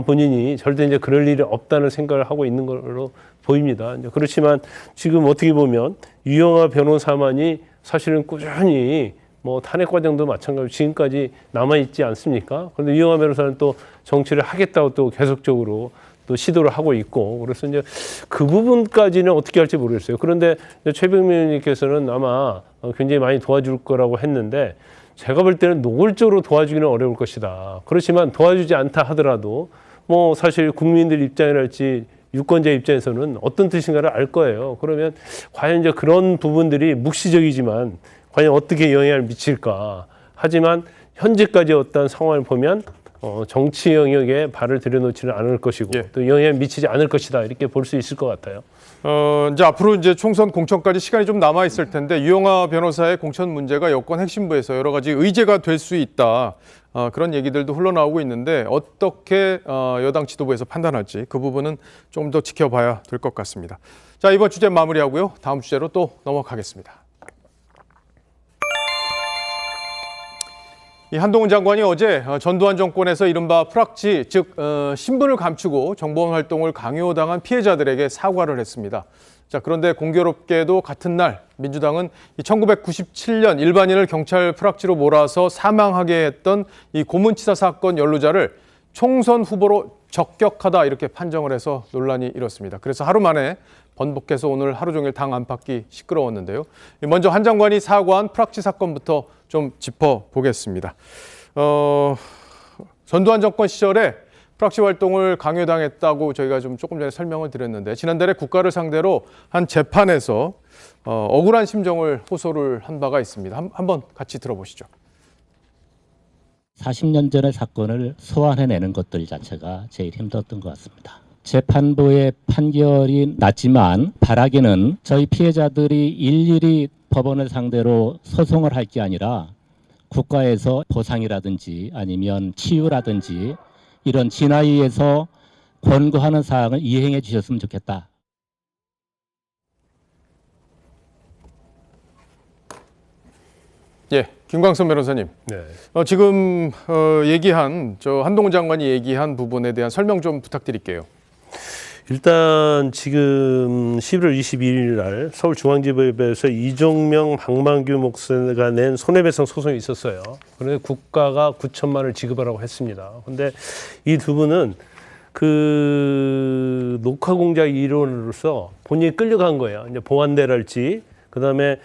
본인이 절대 이제 그럴 일이 없다는 생각을 하고 있는 걸로 보입니다. 그렇지만 지금 어떻게 보면 유영하 변호사만이 사실은 꾸준히 뭐 탄핵 과정도 마찬가지로 지금까지 남아 있지 않습니까? 그런데 유영하 변호사는 또 정치를 하겠다고 또 계속적으로 또 시도를 하고 있고 그래서 이제 그 부분까지는 어떻게 할지 모르겠어요. 그런데 최병민 의원님께서는 아마 굉장히 많이 도와줄 거라고 했는데 제가 볼 때는 노골적으로 도와주기는 어려울 것이다. 그렇지만 도와주지 않다 하더라도 뭐 사실 국민들 입장이랄지 유권자 입장에서는 어떤 뜻인가를 알 거예요. 그러면 과연 이제 그런 부분들이 묵시적이지만 과연 어떻게 영향을 미칠까. 하지만 현재까지 어떤 상황을 보면 정치 영역에 발을 들여놓지는 않을 것이고 또 영향을 미치지 않을 것이다. 이렇게 볼 수 있을 것 같아요. 이제 앞으로 이제 총선 공천까지 시간이 좀 남아 있을 텐데 유영하 변호사의 공천 문제가 여권 핵심부에서 여러 가지 의제가 될 수 있다. 그런 얘기들도 흘러나오고 있는데 어떻게 여당 지도부에서 판단할지 그 부분은 좀 더 지켜봐야 될 것 같습니다. 자, 이번 주제 마무리하고요. 다음 주제로 또 넘어가겠습니다. 이 한동훈 장관이 어제 전두환 정권에서 이른바 프락치, 즉 신분을 감추고 정보원 활동을 강요당한 피해자들에게 사과를 했습니다. 자, 그런데 공교롭게도 같은 날 민주당은 1997년 일반인을 경찰 프락치로 몰아서 사망하게 했던 이 고문치사 사건 연루자를 총선 후보로 적격하다 이렇게 판정을 해서 논란이 일었습니다. 그래서 하루 만에 번복해서 오늘 하루 종일 당 안팎이 시끄러웠는데요. 먼저 한 장관이 사과한 프락치 사건부터 좀 짚어보겠습니다. 전두환 정권 시절에 프락치 활동을 강요당했다고 저희가 좀 조금 전에 설명을 드렸는데 지난달에 국가를 상대로 한 재판에서 억울한 심정을 호소를 한 바가 있습니다. 한번 같이 들어보시죠. 40년 전의 사건을 소환해내는 것들 자체가 제일 힘들었던 것 같습니다. 재판부의 판결이 났지만 바라기는 저희 피해자들이 일일이 법원을 상대로 소송을 할 게 아니라 국가에서 보상이라든지 아니면 치유라든지 이런 진화위에서 권고하는 사항을 이행해 주셨으면 좋겠다. 예, 김광선 변호사님. 네. 지금 얘기한 한동훈 장관이 얘기한 부분에 대한 설명 좀 부탁드릴게요. 일단 지금 11월 22일 날 서울중앙지법에서 이종명 박만규 목사가 낸 손해배상 소송이 있었어요. 그런데 국가가 9천만 원을 지급하라고 했습니다. 근데 이 두 분은 그 녹화 공작 일원으로서 본인이 끌려간 거예요. 이제 보안대랄지 그다음에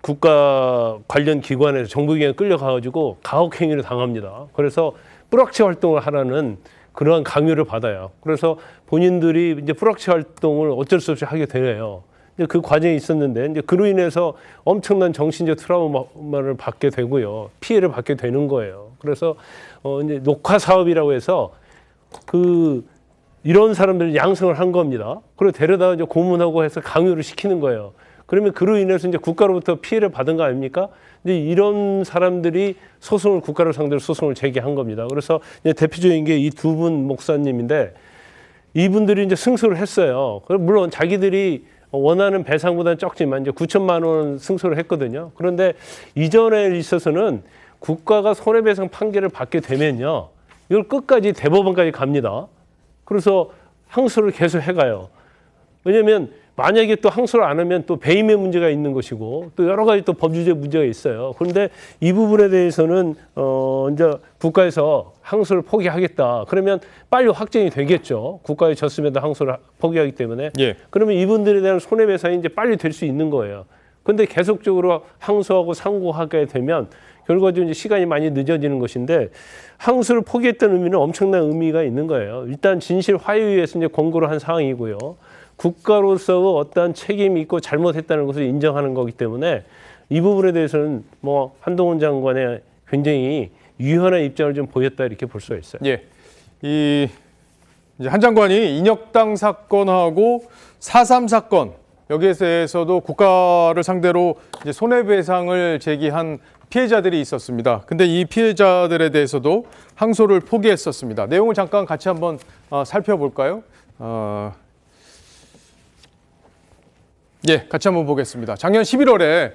국가 관련 기관에서 정부기관에 끌려가가지고 가혹행위를 당합니다. 그래서 뿌락치 활동을 하라는 그러한 강요를 받아요. 그래서 본인들이 이제 뿌락치 활동을 어쩔 수 없이 하게 되네요. 이제 그 과정이 있었는데 이제 그로 인해서 엄청난 정신적 트라우마를 받게 되고요. 피해를 받게 되는 거예요. 그래서 이제 녹화 사업이라고 해서 이런 사람들을 양성을 한 겁니다. 그리고 데려다가 이제 고문하고 해서 강요를 시키는 거예요. 그러면 그로 인해서 이제 국가로부터 피해를 받은 거 아닙니까? 이제 이런 사람들이 국가를 상대로 소송을 제기한 겁니다. 그래서 이제 대표적인 게 이 두 분 목사님인데 이분들이 이제 승소를 했어요. 물론 자기들이 원하는 배상보다는 적지만 이제 9천만 원 승소를 했거든요. 그런데 이전에 있어서는 국가가 손해배상 판결을 받게 되면요, 이걸 끝까지 대법원까지 갑니다. 그래서 항소를 계속 해가요. 왜냐하면 만약에 또 항소를 안 하면 또 배임의 문제가 있는 것이고 또 여러 가지 또 법률적 문제가 있어요. 그런데 이 부분에 대해서는 이제 국가에서 항소를 포기하겠다. 그러면 빨리 확정이 되겠죠. 국가에 졌음에도 항소를 포기하기 때문에. 예. 그러면 이분들에 대한 손해배상이 이제 빨리 될 수 있는 거예요. 그런데 계속적으로 항소하고 상고하게 되면 결과적으로 이제 시간이 많이 늦어지는 것인데 항소를 포기했다는 의미는 엄청난 의미가 있는 거예요. 일단 진실 화해에 의해서 이제 권고를 한 상황이고요. 국가로서 어떠한 책임이 있고 잘못했다는 것을 인정하는 거기 때문에 이 부분에 대해서는 뭐 한동훈 장관의 굉장히 유연한 입장을 좀 보였다 이렇게 볼 수가 있어요. 예. 이제 한 장관이 인혁당 사건하고 4.3 사건 여기에 대해서도 국가를 상대로 이제 손해배상을 제기한 피해자들이 있었습니다. 근데 이 피해자들에 대해서도 항소를 포기했었습니다. 내용을 잠깐 같이 한번 살펴볼까요? 예, 같이 한번 보겠습니다. 작년 11월에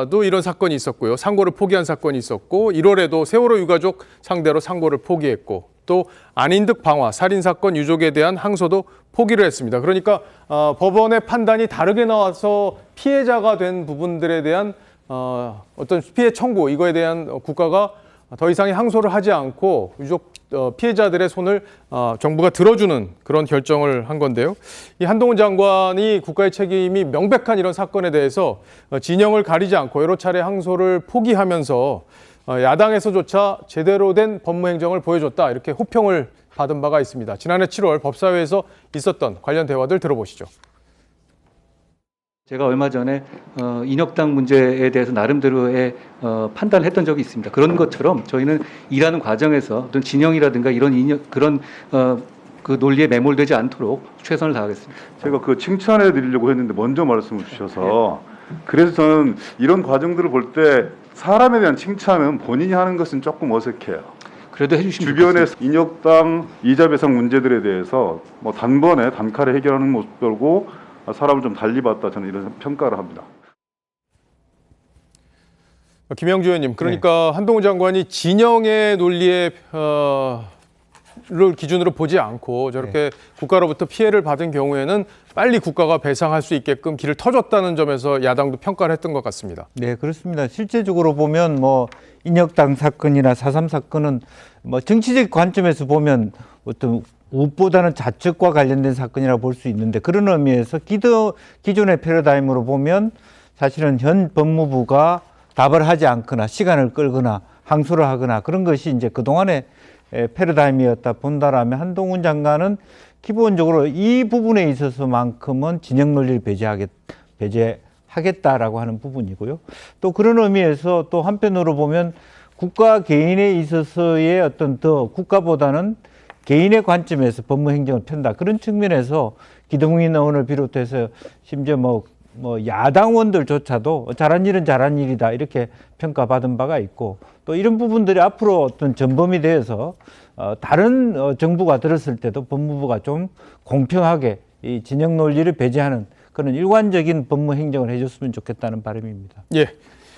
또 이런 사건이 있었고요. 상고를 포기한 사건이 있었고 1월에도 세월호 유가족 상대로 상고를 포기했고 또 안인득 방화 살인사건 유족에 대한 항소도 포기를 했습니다. 그러니까 법원의 판단이 다르게 나와서 피해자가 된 부분들에 대한 어떤 피해 청구 이거에 대한 국가가 더 이상의 항소를 하지 않고 유족 피해자들의 손을 정부가 들어주는 그런 결정을 한 건데요. 이 한동훈 장관이 국가의 책임이 명백한 이런 사건에 대해서 진영을 가리지 않고 여러 차례 항소를 포기하면서 야당에서조차 제대로 된 법무행정을 보여줬다 이렇게 호평을 받은 바가 있습니다. 지난해 7월 법사위에서 있었던 관련 대화들 들어보시죠. 제가 얼마 전에 인혁당 문제에 대해서 나름대로의 판단을 했던 적이 있습니다. 그런 것처럼 저희는 일하는 과정에서 어떤 진영이라든가 그런 그 논리에 매몰되지 않도록 최선을 다하겠습니다. 제가 그 칭찬해 드리려고 했는데 먼저 말씀을 주셔서 그래서 저는 이런 과정들을 볼 때 사람에 대한 칭찬은 본인이 하는 것은 조금 어색해요. 그래도 해주시면 주변의 좋겠습니다. 인혁당 이자 배상 문제들에 대해서 뭐 단번에 단칼에 해결하는 모습 보고 사람을 좀 달리 봤다 저는 이런 평가를 합니다. 김영주 의원님, 그러니까 한동훈 장관이 진영의 논리에 를 기준으로 보지 않고 저렇게 국가로부터 피해를 받은 경우에는 빨리 국가가 배상할 수 있게끔 길을 터줬다는 점에서 야당도 평가를 했던 것 같습니다. 네, 그렇습니다. 실제적으로 보면 뭐 인혁당 사건이나 4.3 사건은 뭐 정치적 관점에서 보면 어떤 우보다는 좌측과 관련된 사건이라고 볼 수 있는데 그런 의미에서 기존의 패러다임으로 보면 사실은 현 법무부가 답을 하지 않거나 시간을 끌거나 항소를 하거나 그런 것이 이제 그동안의 패러다임이었다 본다라면 한동훈 장관은 기본적으로 이 부분에 있어서만큼은 진영 논리를 배제하겠다라고 하는 부분이고요. 또 그런 의미에서 또 한편으로 보면 국가 개인에 있어서의 어떤 더 국가보다는 개인의 관점에서 법무행정을 편다. 그런 측면에서 기동민 의원을 비롯해서 심지어 뭐 야당원들조차도 잘한 일은 잘한 일이다 이렇게 평가받은 바가 있고 또 이런 부분들이 앞으로 어떤 전범이 되어서 다른 정부가 들었을 때도 법무부가 좀 공평하게 이 진영 논리를 배제하는 그런 일관적인 법무행정을 해줬으면 좋겠다는 바람입니다. 예.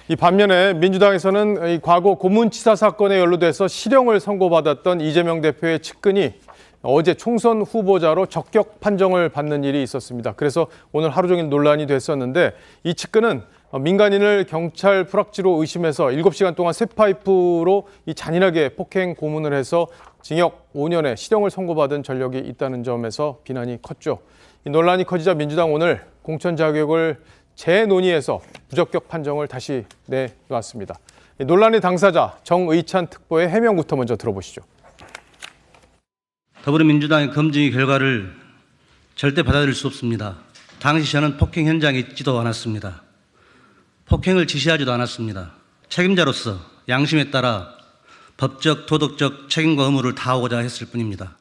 이 반면에 민주당에서는 이 과거 고문치사 사건에 연루돼서 실형을 선고받았던 이재명 대표의 측근이 어제 총선 후보자로 적격 판정을 받는 일이 있었습니다. 그래서 오늘 하루 종일 논란이 됐었는데 이 측근은 민간인을 경찰 프락지로 의심해서 7시간 동안 쇠파이프로 이 잔인하게 폭행 고문을 해서 징역 5년의 실형을 선고받은 전력이 있다는 점에서 비난이 컸죠. 이 논란이 커지자 민주당 오늘 공천 자격을 재논의해서 부적격 판정을 다시 내놨습니다. 논란의 당사자 정의찬 특보의 해명부터 먼저 들어보시죠. 더불어민주당의 검증의 결과를 절대 받아들일 수 없습니다. 당시 저는 폭행 현장에 있지도 않았습니다. 폭행을 지시하지도 않았습니다. 책임자로서 양심에 따라 법적, 도덕적 책임과 의무를 다하고자 했을 뿐입니다.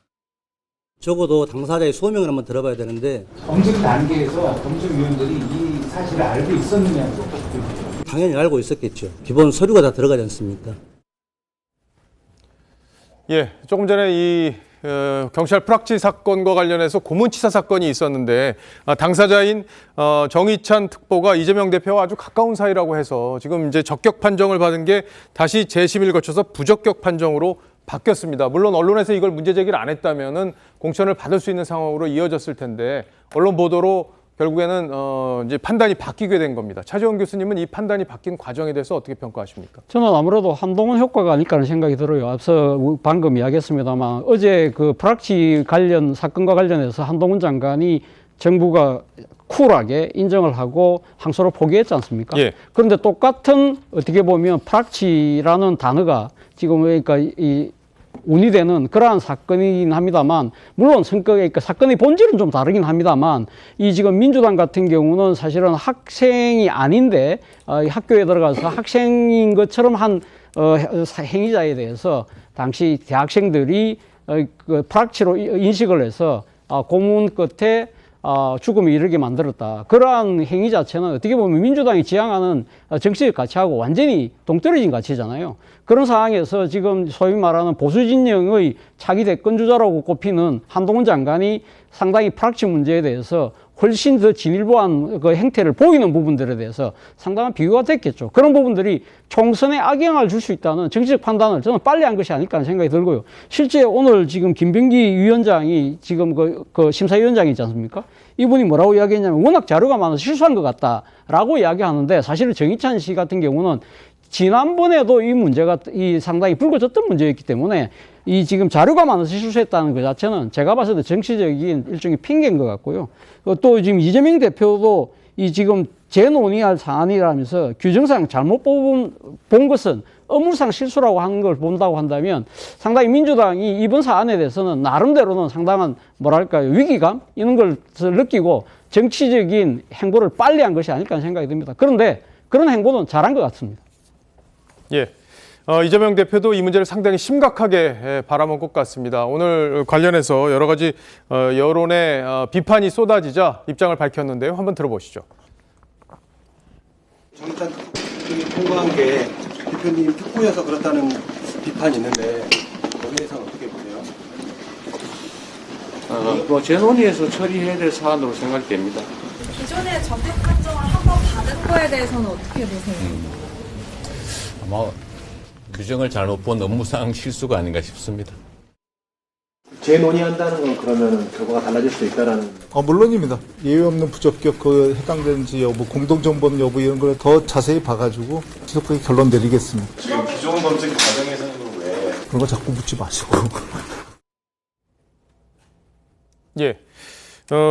적어도 당사자의 소명을 한번 들어봐야 되는데 검증 단계에서 검증위원들이 이 사실을 알고 있었느냐고. 당연히 알고 있었겠죠. 기본 서류가 다 들어가지 않습니까? 예, 조금 전에 이 경찰 프락치 사건과 관련해서 고문치사 사건이 있었는데 당사자인 정의찬 특보가 이재명 대표와 아주 가까운 사이라고 해서 지금 이제 적격 판정을 받은 게 다시 재심을 거쳐서 부적격 판정으로 바뀌었습니다. 물론 언론에서 이걸 문제 제기를 안 했다면은 공천을 받을 수 있는 상황으로 이어졌을 텐데 언론 보도로 결국에는 이제 판단이 바뀌게 된 겁니다. 차지원 교수님은 이 판단이 바뀐 과정에 대해서 어떻게 평가하십니까? 저는 아무래도 한동훈 효과가 아닐까 하는 생각이 들어요. 앞서 방금 이야기했습니다만 어제 그 프락치 관련 사건과 관련해서 한동훈 장관이 정부가 쿨하게 인정을 하고 항소를 포기했지 않습니까? 예. 그런데 똑같은 어떻게 보면 프락치라는 단어가 지금 그러니까 이 운이 되는 그러한 사건이긴 합니다만 물론 그러니까 사건의 본질은 좀 다르긴 합니다만 이 지금 민주당 같은 경우는 사실은 학생이 아닌데 학교에 들어가서 학생인 것처럼 한 행위자에 대해서 당시 대학생들이 그 프락치로 인식을 해서 고문 끝에 죽음에 이르게 만들었다. 그러한 행위 자체는 어떻게 보면 민주당이 지향하는 정치적 가치하고 완전히 동떨어진 가치잖아요. 그런 상황에서 지금 소위 말하는 보수 진영의 차기 대권주자라고 꼽히는 한동훈 장관이 상당히 프락치 문제에 대해서 훨씬 더 진일보한 그 행태를 보이는 부분들에 대해서 상당한 비교가 됐겠죠. 그런 부분들이 총선에 악영향을 줄 수 있다는 정치적 판단을 저는 빨리 한 것이 아닐까 하는 생각이 들고요. 실제 오늘 지금 김병기 위원장이 지금 그 심사위원장이 있지 않습니까? 이분이 뭐라고 이야기했냐면 워낙 자료가 많아서 실수한 것 같다라고 이야기하는데 사실은 정의찬 씨 같은 경우는 지난번에도 이 문제가 상당히 불거졌던 문제였기 때문에 이 지금 자료가 많아서 실수했다는 것 자체는 제가 봤을 때 정치적인 일종의 핑계인 것 같고요. 또 지금 이재명 대표도 이 지금 재논의할 사안이라면서 규정상 잘못 본 것은 업무상 실수라고 하는 걸 본다고 한다면 상당히 민주당이 이번 사안에 대해서는 나름대로는 상당한 뭐랄까요 위기감 이런 걸 느끼고 정치적인 행보를 빨리 한 것이 아닐까 하는 생각이 듭니다. 그런데 그런 행보는 잘한 것 같습니다. 예. 이재명 대표도 이 문제를 상당히 심각하게 바라본 것 같습니다. 오늘 관련해서 여러 가지 여론의 비판이 쏟아지자 입장을 밝혔는데요. 한번 들어보시죠. 정의찬 통과한 게 대표님 특보여서 그렇다는 비판이 있는데 거기에 대해서는 어떻게 보세요? 뭐 재논의에서 처리해야 될 사안으로 생각됩니다. 기존의 적격 판정을 한 번 받은 거에 대해서는 어떻게 보세요? 아마 규정을 잘못 본 업무상 실수가 아닌가 싶습니다. 재논의한다는 건 그러면 결과가 달라질 수 있다라는. 물론입니다. 예외 없는 부적격 그 해당되는지 여부, 공동정범 여부 이런 걸 더 자세히 봐가지고 지속하게 결론 내리겠습니다. 지금 기존 검증 과정에서는 왜 그런 거 자꾸 묻지 마시고. 예.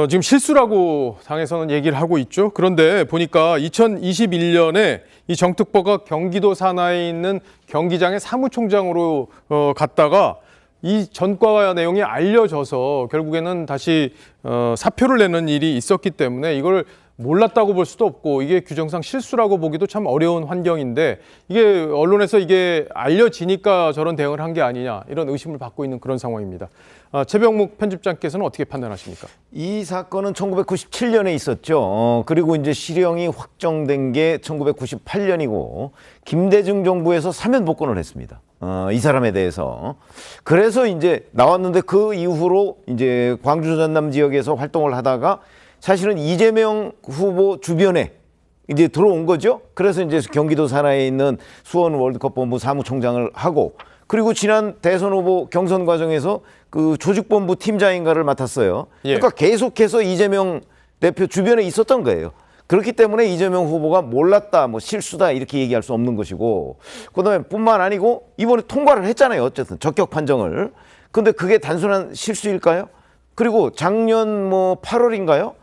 지금 실수라고 당에서는 얘기를 하고 있죠. 그런데 보니까 2021년에 이 정특보가 경기도 산하에 있는 경기장의 사무총장으로 갔다가 이 전과 내용이 알려져서 결국에는 다시 사표를 내는 일이 있었기 때문에 이걸 몰랐다고 볼 수도 없고 이게 규정상 실수라고 보기도 참 어려운 환경인데 이게 언론에서 이게 알려지니까 저런 대응을 한 게 아니냐 이런 의심을 받고 있는 그런 상황입니다. 최병묵 편집장께서는 어떻게 판단하십니까? 이 사건은 1997년에 있었죠. 그리고 이제 실형이 확정된 게 1998년이고 김대중 정부에서 사면 복권을 했습니다. 이 사람에 대해서. 그래서 이제 나왔는데 그 이후로 이제 광주 전남 지역에서 활동을 하다가 사실은 이재명 후보 주변에 이제 들어온 거죠. 그래서 이제 경기도 산하에 있는 수원 월드컵 본부 사무총장을 하고 그리고 지난 대선 후보 경선 과정에서 그 조직본부 팀장인가를 맡았어요. 그러니까 계속해서 이재명 대표 주변에 있었던 거예요. 그렇기 때문에 이재명 후보가 몰랐다, 뭐 실수다 이렇게 얘기할 수 없는 것이고 그다음에 뿐만 아니고 이번에 통과를 했잖아요. 어쨌든 적격 판정을. 근데 그게 단순한 실수일까요? 그리고 작년 뭐 8월인가요?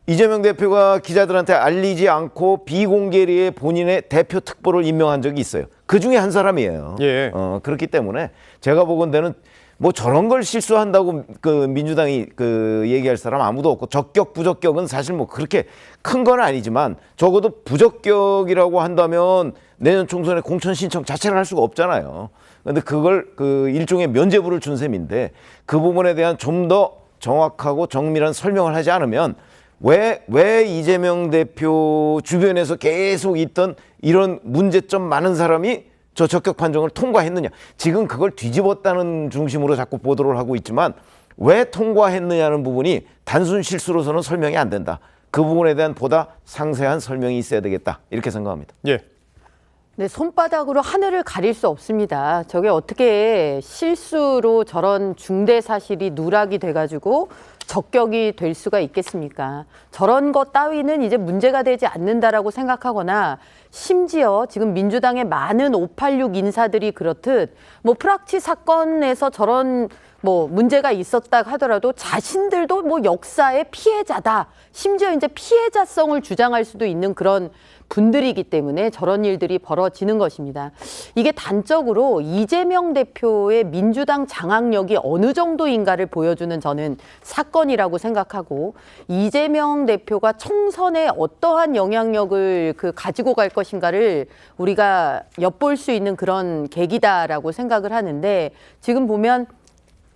이재명 대표가 기자들한테 알리지 않고 비공개리에 본인의 대표 특보를 임명한 적이 있어요. 그 중에 한 사람이에요. 그렇기 때문에 제가 보건대는 뭐 저런 걸 실수한다고 그 민주당이 그 얘기할 사람 아무도 없고 적격 부적격은 사실 뭐 그렇게 큰 건 아니지만 적어도 부적격이라고 한다면 내년 총선에 공천 신청 자체를 할 수가 없잖아요. 근데 그걸 그 일종의 면죄부를 준 셈인데 그 부분에 대한 좀 더 정확하고 정밀한 설명을 하지 않으면 왜 이재명 대표 주변에서 계속 있던 이런 문제점 많은 사람이 저 적격 판정을 통과했느냐. 지금 그걸 뒤집었다는 중심으로 자꾸 보도를 하고 있지만 왜 통과했느냐는 부분이 단순 실수로서는 설명이 안 된다. 그 부분에 대한 보다 상세한 설명이 있어야 되겠다. 이렇게 생각합니다. 예. 네, 손바닥으로 하늘을 가릴 수 없습니다. 저게 어떻게 실수로 저런 중대 사실이 누락이 돼가지고 적격이 될 수가 있겠습니까? 저런 것 따위는 이제 문제가 되지 않는다라고 생각하거나 심지어 지금 민주당의 많은 586 인사들이 그렇듯 뭐 프락치 사건에서 저런 뭐 문제가 있었다 하더라도 자신들도 뭐 역사의 피해자다. 심지어 이제 피해자성을 주장할 수도 있는 그런 분들이기 때문에 저런 일들이 벌어지는 것입니다. 이게 단적으로 이재명 대표의 민주당 장악력이 어느 정도인가를 보여주는 저는 사건이라고 생각하고 이재명 대표가 총선에 어떠한 영향력을 가지고 갈 것인가를 우리가 엿볼 수 있는 그런 계기다라고 생각을 하는데 지금 보면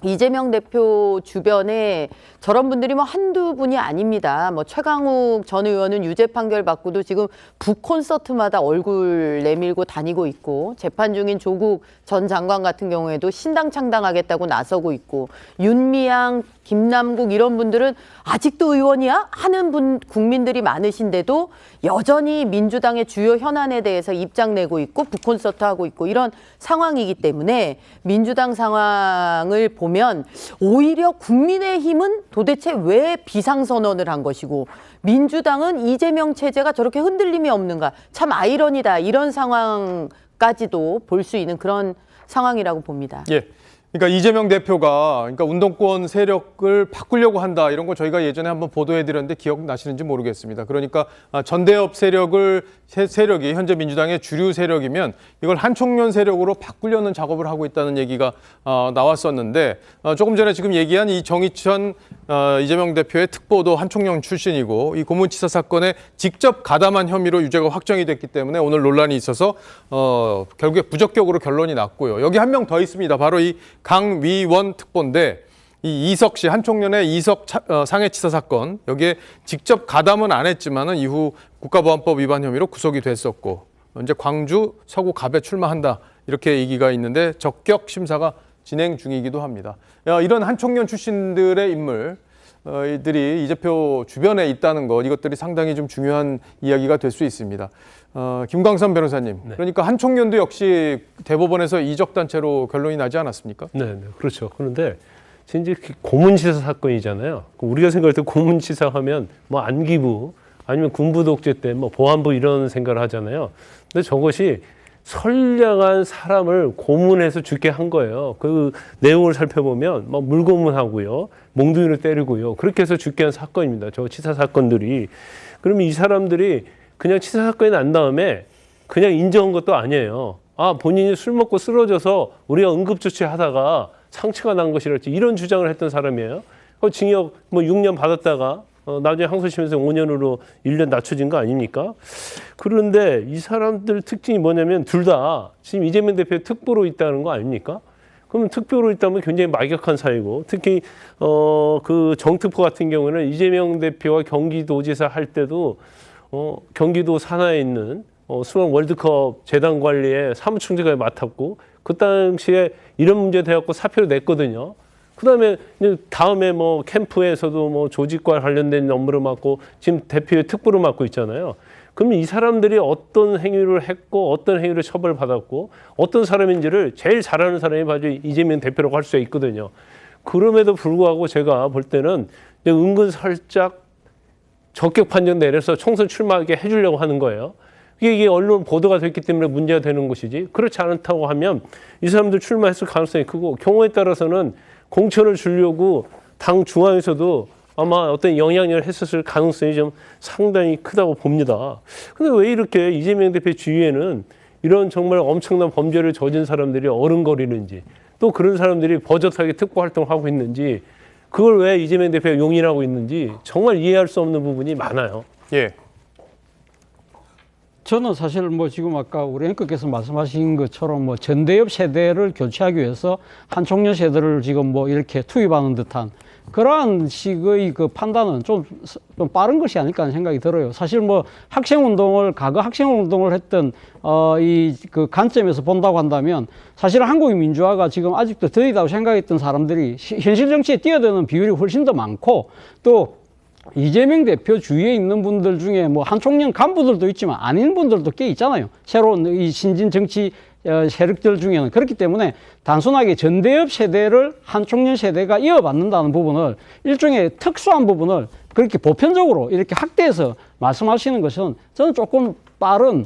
이재명 대표 주변에 저런 분들이 뭐 한두 분이 아닙니다. 뭐 최강욱 전 의원은 유죄 판결 받고도 지금 북콘서트마다 얼굴 내밀고 다니고 있고 재판 중인 조국 전 장관 같은 경우에도 신당 창당하겠다고 나서고 있고 윤미향, 김남국 이런 분들은 아직도 의원이야? 하는 국민들이 많으신데도 여전히 민주당의 주요 현안에 대해서 입장 내고 있고 북콘서트 하고 있고 이런 상황이기 때문에 민주당 상황을 보면 오히려 국민의힘은 도대체 왜 비상선언을 한 것이고 민주당은 이재명 체제가 저렇게 흔들림이 없는가 참 아이러니다 이런 상황까지도 볼 수 있는 그런 상황이라고 봅니다. 예. 그러니까 이재명 대표가 운동권 세력을 바꾸려고 한다 이런 거 저희가 예전에 한번 보도해드렸는데 기억나시는지 모르겠습니다. 그러니까 전대협 세력이 현재 민주당의 주류 세력이면 이걸 한총련 세력으로 바꾸려는 작업을 하고 있다는 얘기가 나왔었는데 조금 전에 지금 얘기한 이 정의천 이재명 대표의 특보도 한총련 출신이고 이 고문치사 사건에 직접 가담한 혐의로 유죄가 확정이 됐기 때문에 오늘 논란이 있어서 결국에 부적격으로 결론이 났고요. 여기 한 명 더 있습니다. 바로 이 강위원 특보인데 이 이석 씨 한총련의 이석 상해치사 사건 여기에 직접 가담은 안 했지만은 이후 국가보안법 위반 혐의로 구속이 됐었고 이제 광주 서구 갑에 출마한다 이렇게 얘기가 있는데 적격 심사가 진행 중이기도 합니다. 이런 한총련 출신들의 인물 이들이 이 대표 주변에 있다는 것 이것들이 상당히 좀 중요한 이야기가 될 수 있습니다. 김광선 변호사님, 네. 그러니까 한총련도 역시 대법원에서 이적단체로 결론이 나지 않았습니까? 네, 그렇죠. 그런데 이제 고문치사 사건이잖아요. 우리가 생각할 때 고문치사 하면 뭐 안기부 아니면 군부 독재 때 뭐 보안부 이런 생각을 하잖아요. 근데 저것이 선량한 사람을 고문해서 죽게 한 거예요. 그 내용을 살펴보면 막 물고문하고요, 몽둥이를 때리고요, 그렇게 해서 죽게 한 사건입니다. 저 치사 사건들이. 그러면 이 사람들이 그냥 치사 사건이 난 다음에 그냥 인정한 것도 아니에요. 본인이 술 먹고 쓰러져서 우리가 응급조치하다가 상처가 난 것이랄지 이런 주장을 했던 사람이에요. 징역 뭐 6년 받았다가 나중에 항소심에서 5년으로 1년 낮춰진 거 아닙니까? 그런데 이 사람들 특징이 뭐냐면 둘 다 지금 이재명 대표의 특보로 있다는 거 아닙니까? 그러면 특보로 있다면 굉장히 막역한 사이고 특히 그 정특보 같은 경우는 이재명 대표와 경기도지사 할 때도 경기도 산하에 있는 수원 월드컵 재단 관리에 사무총재가 맡았고 그 당시에 이런 문제 되었고 사표를 냈거든요. 다음에 뭐 캠프에서도 뭐 조직과 관련된 업무를 맡고 지금 대표의 특보를 맡고 있잖아요. 그러면 이 사람들이 어떤 행위를 했고 어떤 행위를 처벌받았고 어떤 사람인지를 제일 잘하는 사람이 바로 이재명 대표라고 할 수 있거든요. 그럼에도 불구하고 제가 볼 때는 은근 살짝 적격 판정 내려서 총선 출마하게 해주려고 하는 거예요. 이게 언론 보도가 됐기 때문에 문제가 되는 것이지 그렇지 않다고 하면 이 사람들 출마했을 가능성이 크고 경우에 따라서는 공천을 주려고 당 중앙에서도 아마 어떤 영향력을 했었을 가능성이 좀 상당히 크다고 봅니다. 근데 왜 이렇게 이재명 대표 주위에는 이런 정말 엄청난 범죄를 저진 사람들이 어른거리는지 또 그런 사람들이 버젓하게 특보 활동을 하고 있는지 그걸 왜 이재명 대표가 용인하고 있는지 정말 이해할 수 없는 부분이 많아요. 예. 저는 사실 뭐 지금 아까 우리 앵커께서 말씀하신 것처럼 뭐 전대협 세대를 교체하기 위해서 한총련 세대를 지금 뭐 이렇게 투입하는 듯한 그러한 식의 그 판단은 좀 빠른 것이 아닐까 하는 생각이 들어요. 사실 뭐 과거 학생운동을 했던 이 그 관점에서 본다고 한다면 사실 한국의 민주화가 지금 아직도 더디다고 생각했던 사람들이 현실 정치에 뛰어드는 비율이 훨씬 더 많고 또 이재명 대표 주위에 있는 분들 중에 뭐 한총련 간부들도 있지만 아닌 분들도 꽤 있잖아요. 새로운 이 신진 정치 세력들 중에는. 그렇기 때문에 단순하게 전대협 세대를 한총련 세대가 이어받는다는 부분을 일종의 특수한 부분을 그렇게 보편적으로 이렇게 확대해서 말씀하시는 것은 저는 조금 빠른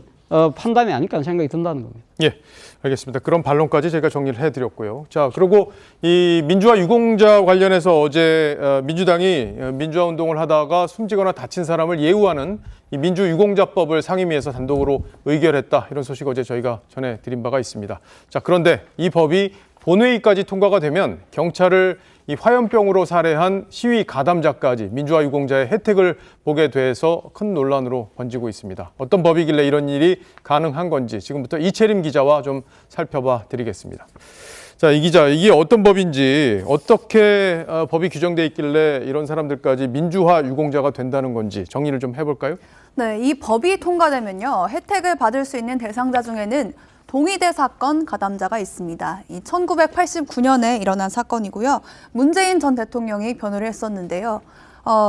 판단이 아닐까 하는 생각이 든다는 겁니다. 예, 알겠습니다. 그런 반론까지 제가 정리를 해드렸고요. 자, 그리고 이 민주화 유공자 관련해서 어제 민주당이 민주화 운동을 하다가 숨지거나 다친 사람을 예우하는 이 민주유공자법을 상임위에서 단독으로 의결했다. 이런 소식 어제 저희가 전해드린 바가 있습니다. 자, 그런데 이 법이 본회의까지 통과가 되면 경찰을 이 화염병으로 살해한 시위 가담자까지 민주화 유공자의 혜택을 보게 돼서 큰 논란으로 번지고 있습니다. 어떤 법이길래 이런 일이 가능한 건지 지금부터 이채림 기자와 좀 살펴봐 드리겠습니다. 자, 이 기자, 이게 어떤 법인지 어떻게 법이 규정돼 있길래 이런 사람들까지 민주화 유공자가 된다는 건지 정리를 좀 해볼까요? 네, 이 법이 통과되면요, 혜택을 받을 수 있는 대상자 중에는 동의대 사건 가담자가 있습니다. 이 1989년에 일어난 사건이고요. 문재인 전 대통령이 변호를 했었는데요.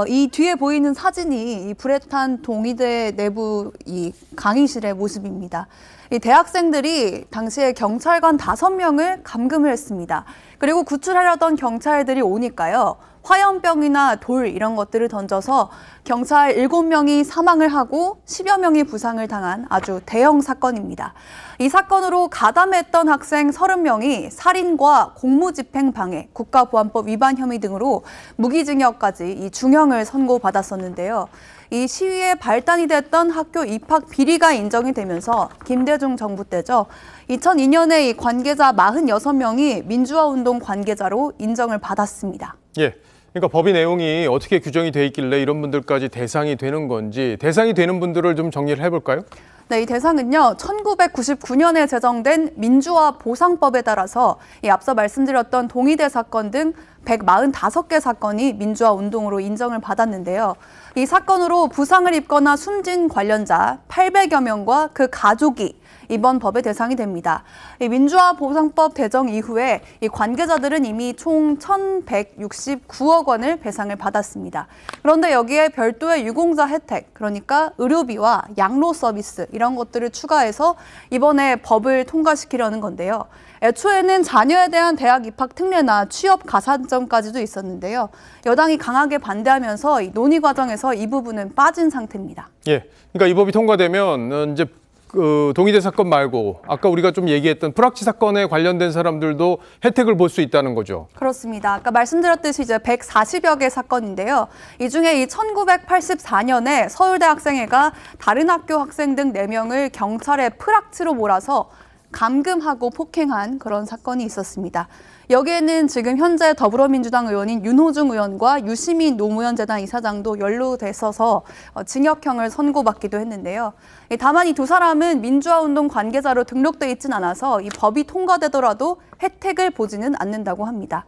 이 뒤에 보이는 사진이 이 불에 탄 동의대 내부 이 강의실의 모습입니다. 이 대학생들이 당시에 경찰관 5명을 감금을 했습니다. 그리고 구출하려던 경찰들이 오니까요, 화염병이나 돌 이런 것들을 던져서 경찰 7명이 사망을 하고 10여 명이 부상을 당한 아주 대형 사건입니다. 이 사건으로 가담했던 학생 30명이 살인과 공무집행 방해, 국가보안법 위반 혐의 등으로 무기징역까지 이 중형을 선고받았었는데요. 이 시위의 발단이 됐던 학교 입학 비리가 인정이 되면서 김대중 정부 때죠. 2002년에 이 관계자 46명이 민주화운동 관계자로 인정을 받았습니다. 예. 그러니까 법의 내용이 어떻게 규정이 돼 있길래 이런 분들까지 대상이 되는 건지, 대상이 되는 분들을 좀 정리를 해볼까요? 네, 이 대상은요, 1999년에 제정된 민주화 보상법에 따라서 이 앞서 말씀드렸던 동의대 사건 등 145개 사건이 민주화 운동으로 인정을 받았는데요. 이 사건으로 부상을 입거나 숨진 관련자 800여 명과 그 가족이 이번 법의 대상이 됩니다. 이 민주화 보상법 제정 이후에 이 관계자들은 이미 총 1,169억 원을 배상을 받았습니다. 그런데 여기에 별도의 유공자 혜택, 그러니까 의료비와 양로 서비스 이런 것들을 추가해서 이번에 법을 통과시키려는 건데요. 애초에는 자녀에 대한 대학 입학 특례나 취업 가산점까지도 있었는데요. 여당이 강하게 반대하면서 이 논의 과정에서 이 부분은 빠진 상태입니다. 예, 그러니까 이 법이 통과되면 이제 그 동의대 사건 말고 아까 우리가 좀 얘기했던 프락치 사건에 관련된 사람들도 혜택을 볼 수 있다는 거죠. 그렇습니다. 아까 말씀드렸듯이 이제 140여 개 사건인데요. 이 중에 이 1984년에 서울대 학생회가 다른 학교 학생 등 4명을 경찰에 프락치로 몰아서 감금하고 폭행한 그런 사건이 있었습니다. 여기에는 지금 현재 더불어민주당 의원인 윤호중 의원과 유시민 노무현 재단 이사장도 연루됐어서 징역형을 선고받기도 했는데요. 다만 이 두 사람은 민주화운동 관계자로 등록돼 있진 않아서 이 법이 통과되더라도 혜택을 보지는 않는다고 합니다.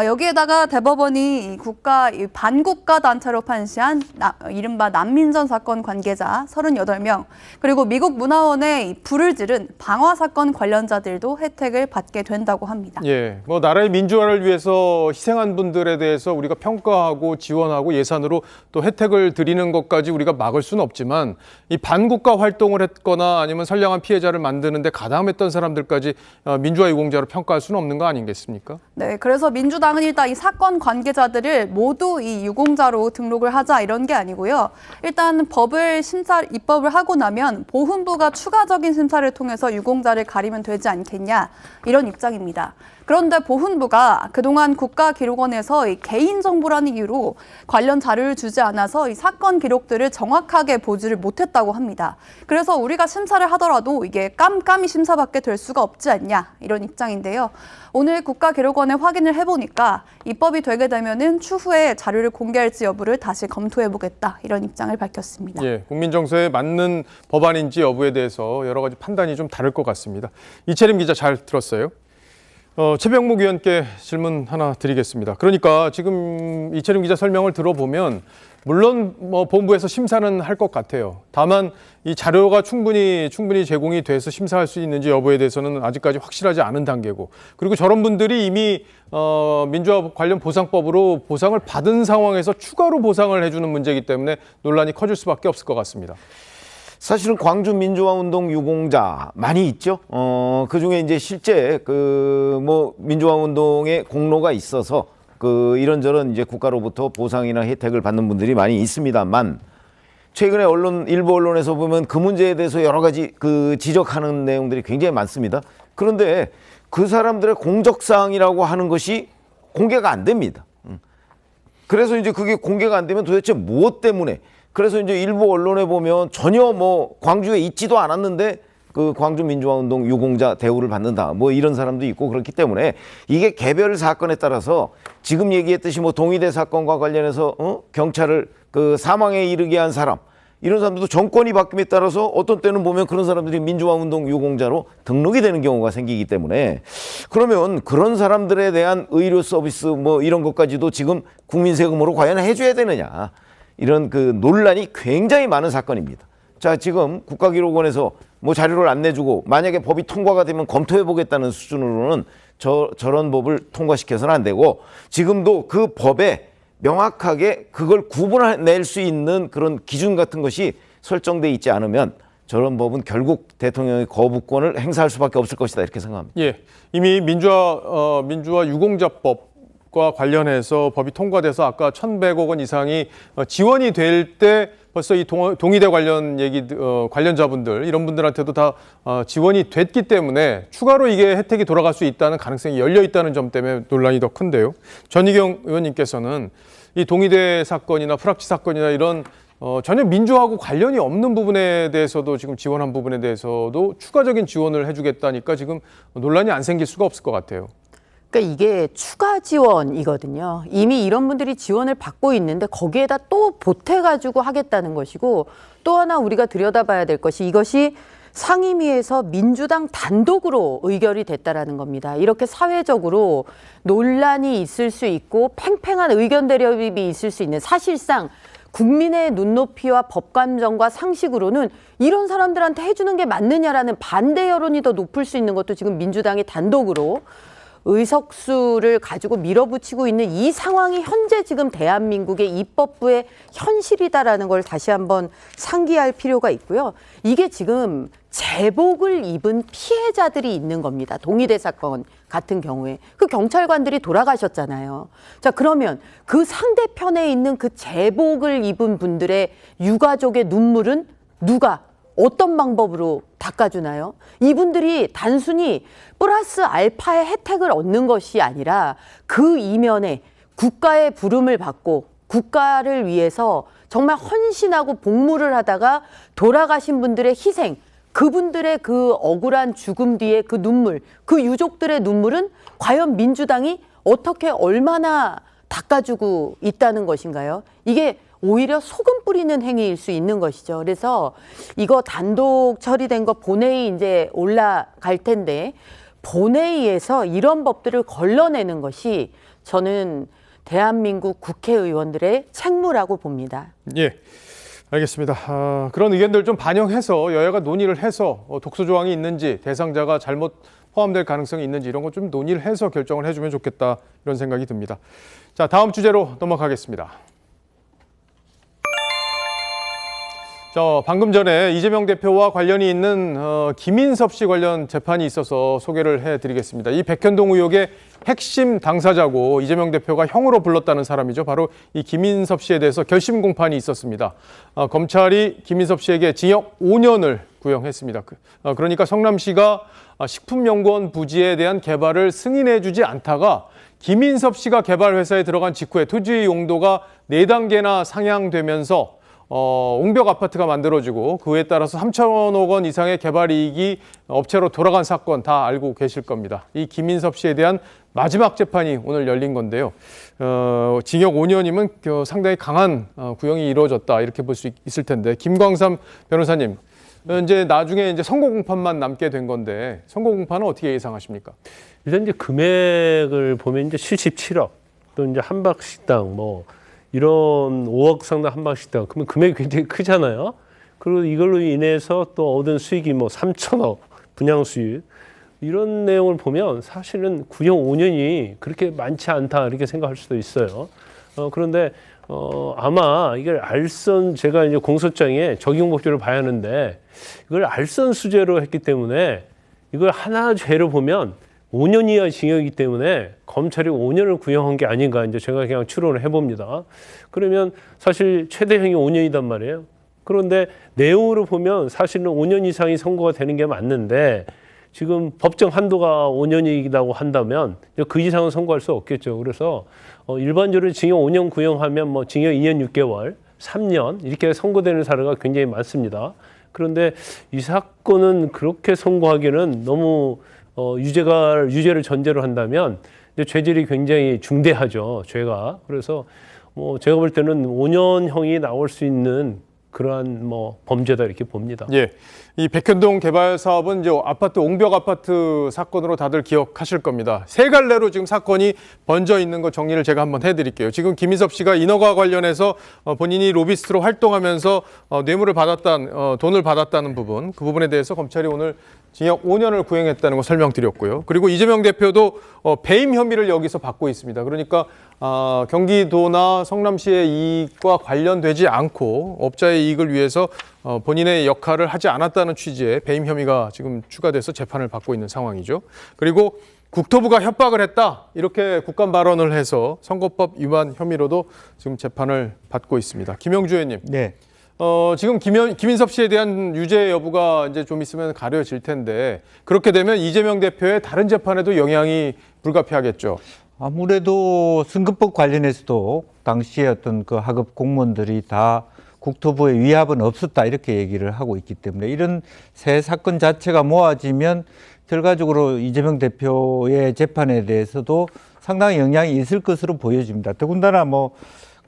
여기에다가 대법원이 반국가 단체로 판시한 이른바 난민전 사건 관계자 38명, 그리고 미국 문화원의 불을 지른 방화 사건 관련자들도 혜택을 받게 된다고 합니다. 예, 뭐 나라의 민주화를 위해서 희생한 분들에 대해서 우리가 평가하고 지원하고 예산으로 또 혜택을 드리는 것까지 우리가 막을 수는 없지만 이 반국가 활동을 했거나 아니면 선량한 피해자를 만드는데 가담했던 사람들까지 민주화 유공자로 평가할 수는 없는 거 아니겠습니까? 네, 그래서 민주당은 일단 이 사건 관계자들을 모두 이 유공자로 등록을 하자 이런 게 아니고요. 일단 입법을 하고 나면 보훈부가 추가적인 심사를 통해서 유공자를 가리면 되지 않겠냐 이런 입장입니다. 그런데 보훈부가 그동안 국가기록원에서 이 개인정보라는 이유로 관련 자료를 주지 않아서 이 사건 기록들을 정확하게 보지를 못했다고 합니다. 그래서 우리가 심사를 하더라도 이게 깜깜이 심사받게 될 수가 없지 않냐 이런 입장인데요. 오늘 국가기록원에 확인을 해보니까 입법이 되게 되면은 추후에 자료를 공개할지 여부를 다시 검토해보겠다 이런 입장을 밝혔습니다. 예, 국민 정서에 맞는 법안인지 여부에 대해서 여러 가지 판단이 좀 다를 것 같습니다. 이채림 기자 잘 들었어요? 최병목 의원께 질문 하나 드리겠습니다. 그러니까 지금 이채림 기자 설명을 들어보면 물론 본부에서 심사는 할 것 같아요. 다만 이 자료가 충분히 제공이 돼서 심사할 수 있는지 여부에 대해서는 아직까지 확실하지 않은 단계고, 그리고 저런 분들이 이미 민주화 관련 보상법으로 보상을 받은 상황에서 추가로 보상을 해주는 문제이기 때문에 논란이 커질 수밖에 없을 것 같습니다. 사실은 광주 민주화 운동 유공자 많이 있죠. 그 중에 이제 실제 민주화 운동에 공로가 있어서 이런저런 이제 국가로부터 보상이나 혜택을 받는 분들이 많이 있습니다만, 최근에 일부 언론에서 보면 그 문제에 대해서 여러 가지 지적하는 내용들이 굉장히 많습니다. 그런데 그 사람들의 공적사항이라고 하는 것이 공개가 안 됩니다. 그래서 이제 그게 공개가 안 되면 도대체 무엇 때문에, 그래서 이제 일부 언론에 보면 전혀 광주에 있지도 않았는데 광주 민주화 운동 유공자 대우를 받는다 이런 사람도 있고, 그렇기 때문에 이게 개별 사건에 따라서 지금 얘기했듯이 동의대 사건과 관련해서 경찰을 사망에 이르게 한 사람, 이런 사람들도 정권이 바뀜에 따라서 어떤 때는 보면 그런 사람들이 민주화 운동 유공자로 등록이 되는 경우가 생기기 때문에, 그러면 그런 사람들에 대한 의료 서비스 이런 것까지도 지금 국민 세금으로 과연 해줘야 되느냐, 이런 논란이 굉장히 많은 사건입니다. 자, 지금 국가기록원에서 자료를 안 내주고 만약에 법이 통과가 되면 검토해보겠다는 수준으로는 저런 법을 통과시켜서는 안 되고, 지금도 그 법에 명확하게 그걸 구분해낼 수 있는 그런 기준 같은 것이 설정돼 있지 않으면 저런 법은 결국 대통령의 거부권을 행사할 수밖에 없을 것이다, 이렇게 생각합니다. 예, 이미 민주화 유공자법과 관련해서 법이 통과돼서 아까 1,100억 원 이상이 지원이 될 때 벌써 이 동의대 관련자분들 이런 분들한테도 다 지원이 됐기 때문에 추가로 이게 혜택이 돌아갈 수 있다는 가능성이 열려 있다는 점 때문에 논란이 더 큰데요. 전희경 의원님께서는 이 동의대 사건이나 프락치 사건이나 이런 전혀 민주화하고 관련이 없는 부분에 대해서도 지금 지원한 부분에 대해서도 추가적인 지원을 해주겠다니까 지금 논란이 안 생길 수가 없을 것 같아요. 그러니까 이게 추가 지원이거든요. 이미 이런 분들이 지원을 받고 있는데 거기에다 또 보태가지고 하겠다는 것이고, 또 하나 우리가 들여다봐야 될 것이 이것이 상임위에서 민주당 단독으로 의결이 됐다라는 겁니다. 이렇게 사회적으로 논란이 있을 수 있고 팽팽한 의견 대립이 있을 수 있는, 사실상 국민의 눈높이와 법감정과 상식으로는 이런 사람들한테 해주는 게 맞느냐라는 반대 여론이 더 높을 수 있는 것도 지금 민주당이 단독으로 의석수를 가지고 밀어붙이고 있는 이 상황이 현재 지금 대한민국의 입법부의 현실이다라는 걸 다시 한번 상기할 필요가 있고요. 이게 지금 제복을 입은 피해자들이 있는 겁니다. 동의대 사건 같은 경우에 그 경찰관들이 돌아가셨잖아요. 자, 그러면 그 상대편에 있는 그 제복을 입은 분들의 유가족의 눈물은 누가 어떤 방법으로 닦아주나요? 이분들이 단순히 플러스 알파의 혜택을 얻는 것이 아니라 그 이면에 국가의 부름을 받고 국가를 위해서 정말 헌신하고 복무를 하다가 돌아가신 분들의 희생, 그분들의 그 억울한 죽음 뒤에 그 눈물, 그 유족들의 눈물은 과연 민주당이 어떻게 얼마나 닦아주고 있다는 것인가요? 이게 오히려 소금 뿌리는 행위일 수 있는 것이죠. 그래서 이거 단독 처리된 거 본회의 이제 올라갈 텐데, 본회의에서 이런 법들을 걸러내는 것이 저는 대한민국 국회의원들의 책무라고 봅니다. 예, 알겠습니다. 그런 의견들 좀 반영해서 여야가 논의를 해서 독소 조항이 있는지, 대상자가 잘못 포함될 가능성이 있는지 이런 거 좀 논의를 해서 결정을 해주면 좋겠다, 이런 생각이 듭니다. 자, 다음 주제로 넘어가겠습니다. 방금 전에 이재명 대표와 관련이 있는 김인섭 씨 관련 재판이 있어서 소개를 해드리겠습니다. 이 백현동 의혹의 핵심 당사자고 이재명 대표가 형으로 불렀다는 사람이죠. 바로 이 김인섭 씨에 대해서 결심 공판이 있었습니다. 검찰이 김인섭 씨에게 징역 5년을 구형했습니다. 그러니까 성남시가 식품연구원 부지에 대한 개발을 승인해주지 않다가 김인섭 씨가 개발 회사에 들어간 직후에 토지 용도가 4단계나 상향되면서 옹벽 아파트가 만들어지고 그에 따라서 3천억 원 이상의 개발 이익이 업체로 돌아간 사건 다 알고 계실 겁니다. 이 김인섭 씨에 대한 마지막 재판이 오늘 열린 건데요. 징역 5년이면 상당히 강한 구형이 이루어졌다 이렇게 볼 수 있을 텐데 김광삼 변호사님, 이제 나중에 이제 선고 공판만 남게 된 건데 선고 공판은 어떻게 예상하십니까? 일단 이제 금액을 보면 이제 77억 또 이제 한박식당 뭐 이런 5억 상당 한박식당 그러면 금액이 굉장히 크잖아요. 그리고 이걸로 인해서 또 얻은 수익이 뭐 3천억 분양 수익 이런 내용을 보면 사실은 구형 5년이 그렇게 많지 않다 이렇게 생각할 수도 있어요. 그런데 아마 이걸 알선 제가 이제 공소장에 적용 법규를 봐야 하는데 이걸 알선 수재로 했기 때문에 이걸 하나 죄로 보면 5년 이하 징역이기 때문에 검찰이 5년을 구형한 게 아닌가 이제 제가 그냥 추론을 해봅니다. 그러면 사실 최대형이 5년이단 말이에요. 그런데 내용으로 보면 사실은 5년 이상이 선고가 되는 게 맞는데 지금 법정 한도가 5년이라고 한다면 그 이상은 선고할 수 없겠죠. 그래서 일반적으로 징역 5년 구형하면 뭐 징역 2년 6개월, 3년 이렇게 선고되는 사례가 굉장히 많습니다. 그런데 이 사건은 그렇게 선고하기는 너무 유죄를 전제로 한다면 죄질이 굉장히 중대하죠. 죄가. 그래서 뭐 제가 볼 때는 5년형이 나올 수 있는 그러한 뭐 범죄다 이렇게 봅니다. 예. 이 백현동 개발 사업은 이제 아파트 옹벽 아파트 사건으로 다들 기억하실 겁니다. 세 갈래로 지금 사건이 번져 있는 거 정리를 제가 한번 해드릴게요. 지금 김인섭 씨가 인허가 관련해서 본인이 로비스트로 활동하면서 뇌물을 받았다는 돈을 받았다는 부분, 그 부분에 대해서 검찰이 오늘 징역 5년을 구형했다는 거 설명드렸고요. 그리고 이재명 대표도 배임 혐의를 여기서 받고 있습니다. 그러니까 경기도나 성남시의 이익과 관련되지 않고 업자의 이익을 위해서 본인의 역할을 하지 않았다는 취지의 배임 혐의가 지금 추가돼서 재판을 받고 있는 상황이죠. 그리고 국토부가 협박을 했다 이렇게 국감 발언을 해서 선거법 위반 혐의로도 지금 재판을 받고 있습니다. 김영주 의원님. 네. 지금 김인섭 씨에 대한 유죄 여부가 이제 좀 있으면 가려질 텐데 그렇게 되면 이재명 대표의 다른 재판에도 영향이 불가피하겠죠. 아무래도 승급법 관련해서도 당시에 어떤 그 하급 공무원들이 다 국토부의 위압은 없었다 이렇게 얘기를 하고 있기 때문에 이런 새 사건 자체가 모아지면 결과적으로 이재명 대표의 재판에 대해서도 상당히 영향이 있을 것으로 보여집니다. 더군다나 뭐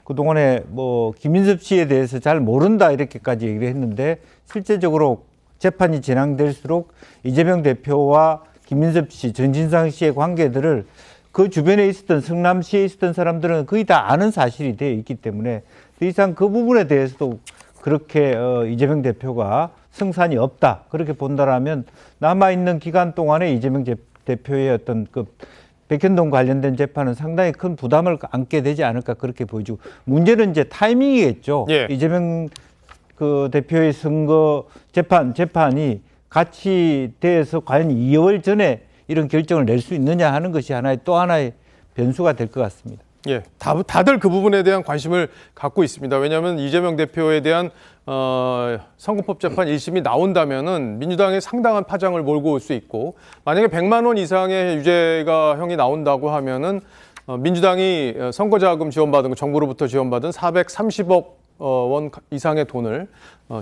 그동안에 뭐 김인섭 씨에 대해서 잘 모른다 이렇게까지 얘기를 했는데 실제적으로 재판이 진행될수록 이재명 대표와 김인섭 씨, 전진상 씨의 관계들을 그 주변에 있었던 성남시에 있었던 사람들은 거의 다 아는 사실이 되어 있기 때문에 더 이상 그 부분에 대해서도 그렇게 이재명 대표가 승산이 없다 그렇게 본다라면 남아있는 기간 동안에 이재명 대표의 어떤 그 백현동 관련된 재판은 상당히 큰 부담을 안게 되지 않을까 그렇게 보여지고 문제는 이제 타이밍이겠죠. 예. 이재명 그 대표의 선거 재판이 같이 돼서 과연 2월 전에 이런 결정을 낼 수 있느냐 하는 것이 또 하나의 변수가 될 것 같습니다. 예, 다들 그 부분에 대한 관심을 갖고 있습니다. 왜냐하면 이재명 대표에 대한 선거법 재판 1심이 나온다면은 민주당에 상당한 파장을 몰고 올 수 있고 만약에 100만 원 이상의 유죄가형이 나온다고 하면은 민주당이 선거자금 지원받은 거 정부로부터 지원받은 430억 원 이상의 돈을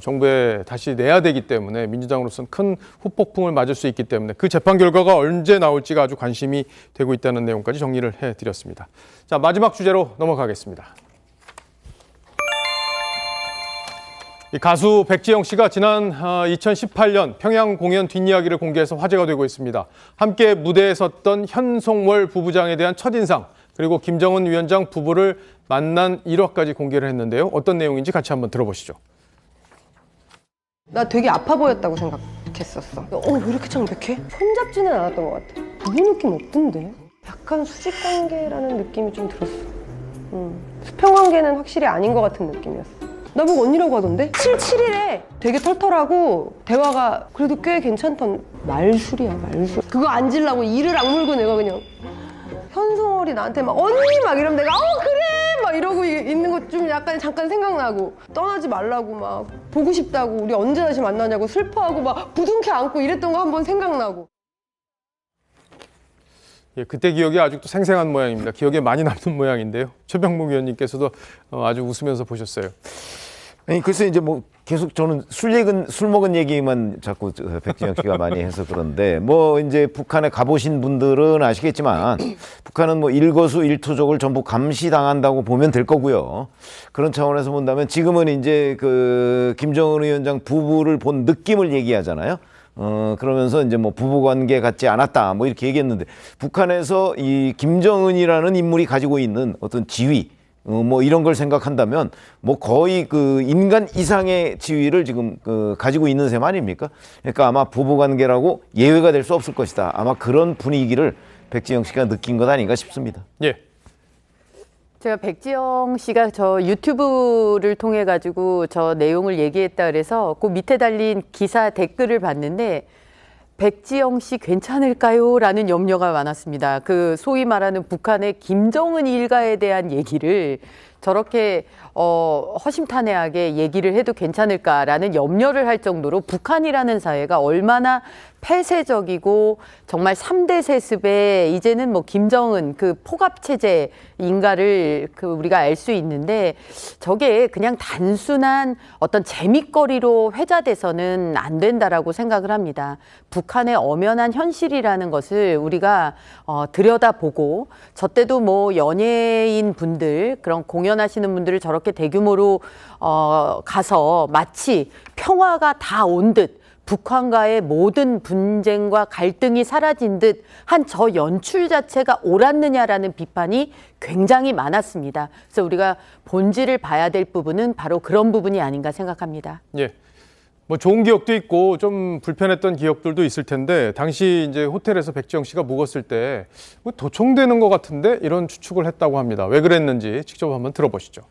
정부에 다시 내야 되기 때문에 민주당으로서는 큰 후폭풍을 맞을 수 있기 때문에 그 재판 결과가 언제 나올지가 아주 관심이 되고 있다는 내용까지 정리를 해드렸습니다. 자, 마지막 주제로 넘어가겠습니다. 이 가수 백지영 씨가 지난 2018년 평양 공연 뒷이야기를 공개해서 화제가 되고 있습니다. 함께 무대에 섰던 현송월 부부장에 대한 첫인상 그리고 김정은 위원장 부부를 만난 일화까지 공개를 했는데요. 어떤 내용인지 같이 한번 들어보시죠. 나 되게 아파 보였다고 생각했었어. 왜 이렇게 창백해? 손잡지는 않았던 것 같아. 부부 느낌 없던데? 약간 수직 관계라는 느낌이 좀 들었어. 수평 관계는 확실히 아닌 것 같은 느낌이었어. 나보고 언니라고 하던데? 77이래. 되게 털털하고 대화가 그래도 꽤 괜찮던 말술이야 말술. 그거 앉으려고 이를 악물고 내가 그냥 뻘뻘이 나한테 막 언니 막 이러면 내가 그래 막 이러고 있는 것 좀 약간 잠깐 생각나고 떠나지 말라고 막 보고 싶다고 우리 언제 다시 만나냐고 슬퍼하고 막 부둥켜 안고 이랬던 거 한번 생각나고. 예, 그때 기억이 아직도 생생한 모양입니다. 기억에 많이 남는 모양인데요. 최병목 의원님께서도 아주 웃으면서 보셨어요. 아니 글쎄 이제 뭐 계속 저는 술 먹은 얘기만 자꾸 백진영 씨가 많이 해서 그런데 뭐 이제 북한에 가보신 분들은 아시겠지만 북한은 뭐 일거수일투족을 전부 감시당한다고 보면 될 거고요. 그런 차원에서 본다면 지금은 이제 그 김정은 위원장 부부를 본 느낌을 얘기하잖아요. 그러면서 이제 뭐 부부관계 같지 않았다 뭐 이렇게 얘기했는데 북한에서 이 김정은이라는 인물이 가지고 있는 어떤 지위 뭐 이런 걸 생각한다면 뭐 거의 그 인간 이상의 지위를 지금 가지고 있는 셈 아닙니까? 그러니까 아마 부부관계라고 예외가 될 수 없을 것이다. 아마 그런 분위기를 백지영 씨가 느낀 것 아닌가 싶습니다. 예. 제가 백지영 씨가 저 유튜브를 통해 가지고 저 내용을 얘기했다 그래서 그 밑에 달린 기사 댓글을 봤는데 백지영 씨 괜찮을까요? 라는 염려가 많았습니다. 그 소위 말하는 북한의 김정은 일가에 대한 얘기를 저렇게 허심탄회하게 얘기를 해도 괜찮을까라는 염려를 할 정도로 북한이라는 사회가 얼마나 폐쇄적이고 정말 3대 세습에 이제는 뭐 김정은 그 포갑체제인가를 우리가 알 수 있는데 저게 그냥 단순한 어떤 재밌거리로 회자돼서는 안 된다라고 생각을 합니다. 북한의 엄연한 현실이라는 것을 우리가 들여다보고 저 때도 뭐 연예인 분들 그런 공연하시는 분들을 저렇게 대규모로 가서 마치 평화가 다 온 듯 북한과의 모든 분쟁과 갈등이 사라진 듯 한 저 연출 자체가 옳았느냐라는 비판이 굉장히 많았습니다. 그래서 우리가 본질을 봐야 될 부분은 바로 그런 부분이 아닌가 생각합니다. 예. 뭐 좋은 기억도 있고 좀 불편했던 기억들도 있을 텐데 당시 이제 호텔에서 백지영 씨가 묵었을 때 뭐 도청되는 것 같은데 이런 추측을 했다고 합니다. 왜 그랬는지 직접 한번 들어보시죠.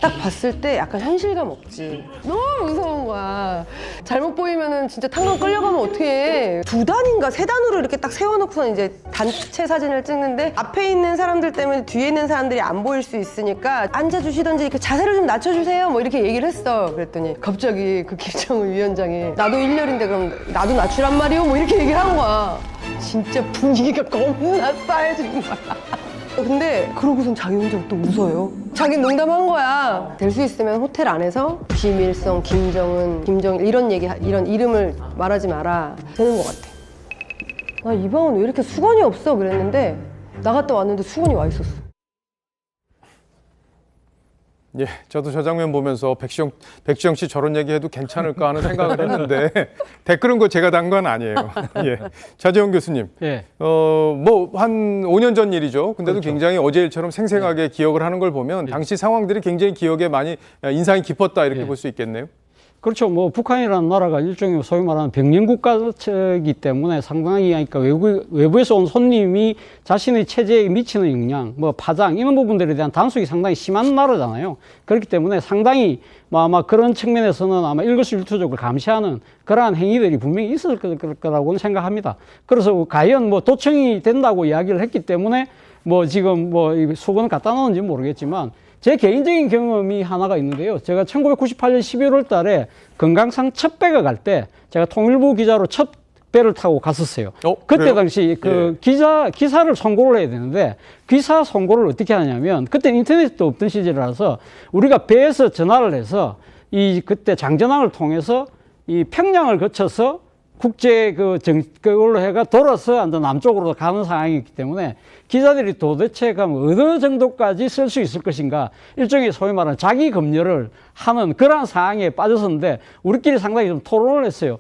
딱 봤을 때 약간 현실감 없지. 너무 무서운 거야. 잘못 보이면은 진짜 탄광 끌려가면 어떡해. 2단인가 3단으로 이렇게 딱 세워놓고서 이제 단체 사진을 찍는데 앞에 있는 사람들 때문에 뒤에 있는 사람들이 안 보일 수 있으니까 앉아주시던지 이렇게 자세를 좀 낮춰주세요. 뭐 이렇게 얘기를 했어. 그랬더니 갑자기 그 김정은 위원장이 나도 1열인데 그럼 나도 낮추란 말이요? 뭐 이렇게 얘기를 한 거야. 진짜 분위기가 겁나 싸해지는 거야. 근데 그러고선 자기 혼자 또 웃어요. 자기는 농담한 거야. 될 수 있으면 호텔 안에서 김일성, 김정은, 김정일 이런 이름을 말하지 마라. 되는 것 같아. 나 이 방은 왜 이렇게 수건이 없어? 그랬는데 나갔다 왔는데 수건이 와 있었어. 예, 저도 저 장면 보면서 백지영 씨 저런 얘기해도 괜찮을까 하는 생각을 했는데 댓글은 그 제가 단 건 아니에요. 예, 차재원 교수님, 예. 뭐 한 5년 전 일이죠. 근데도 그렇죠. 굉장히 어제 일처럼 생생하게 기억을 하는 걸 보면 당시 상황들이 굉장히 기억에 많이 인상이 깊었다 이렇게 볼 수 있겠네요. 그렇죠. 뭐 북한이라는 나라가 일종의 소위 말하는 병영 국가이기 때문에 상당히 그러니까 외부에서 온 손님이 자신의 체제에 미치는 영향, 뭐 파장 이런 부분들에 대한 단속이 상당히 심한 나라잖아요. 그렇기 때문에 상당히 뭐 아마 그런 측면에서는 아마 일거수일투족을 감시하는 그러한 행위들이 분명히 있을 거라고는 생각합니다. 그래서 과연 뭐 도청이 된다고 이야기를 했기 때문에 뭐 지금 뭐 수건을 갖다 놓은지 모르겠지만. 제 개인적인 경험이 하나가 있는데요. 제가 1998년 11월 달에 금강산 첫 배가 갈 때 제가 통일부 기자로 첫 배를 타고 갔었어요. 그때 그래요? 당시 그 예. 기사를 송고를 해야 되는데 기사 송고를 어떻게 하냐면 그때 인터넷도 없던 시절이라서 우리가 배에서 전화를 해서 그때 장전항을 통해서 이 평양을 거쳐서 국제 그걸로 해가 돌아서 완전 남쪽으로 가는 상황이기 때문에 기자들이 도대체 어느 정도까지 쓸 수 있을 것인가 일종의 소위 말하는 자기 검열을 하는 그러한 상황에 빠졌었는데 우리끼리 상당히 좀 토론을 했어요.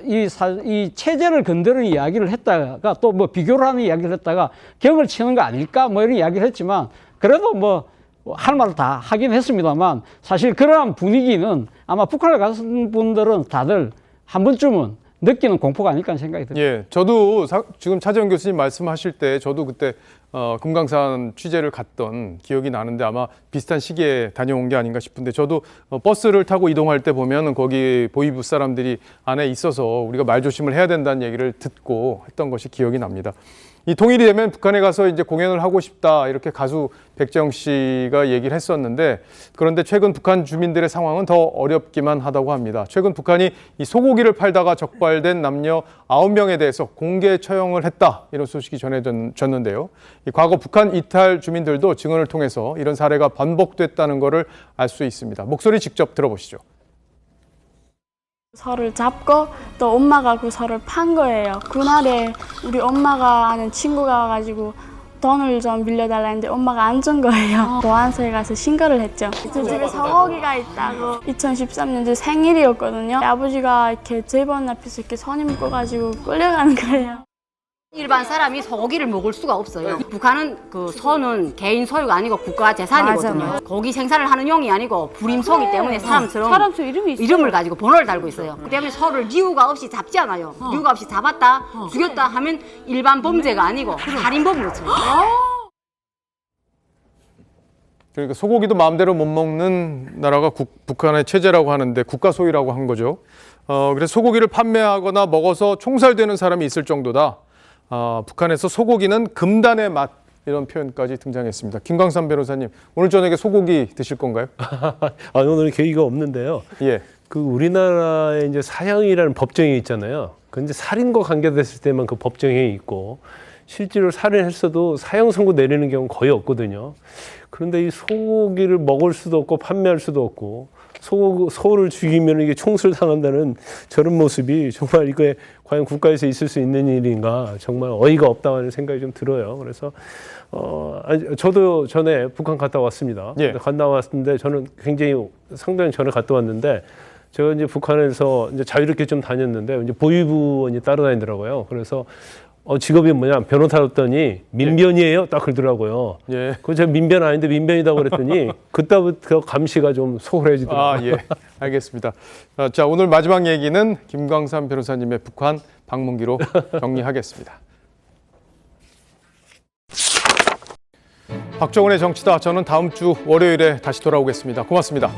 이 체제를 건드리는 이야기를 했다가 또 뭐 비교를 하는 이야기를 했다가 격을 치는 거 아닐까 뭐 이런 이야기를 했지만 그래도 뭐 할 말을 다 하긴 했습니다만 사실 그러한 분위기는 아마 북한에 가신 분들은 다들 한 번쯤은 느끼는 공포가 아닐까 하는 생각이 듭니다. 예, 저도 지금 차재원 교수님 말씀하실 때 저도 그때 금강산 취재를 갔던 기억이 나는데 아마 비슷한 시기에 다녀온 게 아닌가 싶은데 저도 버스를 타고 이동할 때 보면 거기 보이부 사람들이 안에 있어서 우리가 말조심을 해야 된다는 얘기를 듣고 했던 것이 기억이 납니다. 이 통일이 되면 북한에 가서 이제 공연을 하고 싶다 이렇게 가수 백재영 씨가 얘기를 했었는데 그런데 최근 북한 주민들의 상황은 더 어렵기만 하다고 합니다. 최근 북한이 이 소고기를 팔다가 적발된 남녀 9명에 대해서 공개 처형을 했다 이런 소식이 전해졌는데요. 이 과거 북한 이탈 주민들도 증언을 통해서 이런 사례가 반복됐다는 것을 알 수 있습니다. 목소리 직접 들어보시죠. 서를 잡고 또 엄마가 그 서를 판 거예요. 그날에 우리 엄마가 아는 친구가 와가지고 돈을 좀 빌려달라 했는데 엄마가 안 준 거예요. 보안소에 가서 신고를 했죠. 저 집에 소고기가 있다고 2013년 제 생일이었거든요. 아버지가 이렇게 제 번 앞에서 이렇게 손이 묶어가지고 끌려가는 거예요. 일반 사람이 소고기를 먹을 수가 없어요. 북한은 그 소는 개인 소유가 아니고 국가 재산이거든요. 맞아. 고기 생산을 하는 용이 아니고 불임소이기 때문에 사람처럼 사람 이름이 있어요. 이름을 가지고 번호를 달고 있어요. 그 때문에 소를 이유가 없이 잡지 않아요. 이유가 없이 잡았다, 죽였다 하면 일반 범죄가 아니고 살인범으로 쳐요. 그러니까 소고기도 마음대로 못 먹는 나라가 북한의 체제라고 하는데 국가 소유라고 한 거죠. 그래서 소고기를 판매하거나 먹어서 총살되는 사람이 있을 정도다. 북한에서 소고기는 금단의 맛 이런 표현까지 등장했습니다. 김광삼 변호사님, 오늘 저녁에 소고기 드실 건가요? 오늘은 계기가 없는데요. 예. 그 우리나라에 이제 사형이라는 법정이 있잖아요. 근데 살인과 관계됐을 때만 그 법정이 있고 실제로 살인했어도 사형 선고 내리는 경우는 거의 없거든요. 그런데 이 소고기를 먹을 수도 없고 판매할 수도 없고 소를 죽이면 이게 총술 당한다는 저런 모습이 정말 이게 과연 국가에서 있을 수 있는 일인가 정말 어이가 없다는 생각이 좀 들어요. 그래서 저도 전에 북한 갔다 왔습니다. 예. 갔다 왔는데 저는 굉장히 상당히 전에 갔다 왔는데 제가 이제 북한에서 이제 자유롭게 좀 다녔는데 이제 보위부원이 따라다니더라고요. 그래서 직업이 뭐냐 변호사였더니 민변이에요 딱 그러더라고요. 예. 그 제가 민변 아닌데 민변이다고 그랬더니 그때부터 감시가 좀 소홀해지더라고요. 예. 알겠습니다. 자, 오늘 마지막 얘기는 김광삼 변호사님의 북한 방문기로 정리하겠습니다. 박정훈의 정치다. 저는 다음 주 월요일에 다시 돌아오겠습니다. 고맙습니다.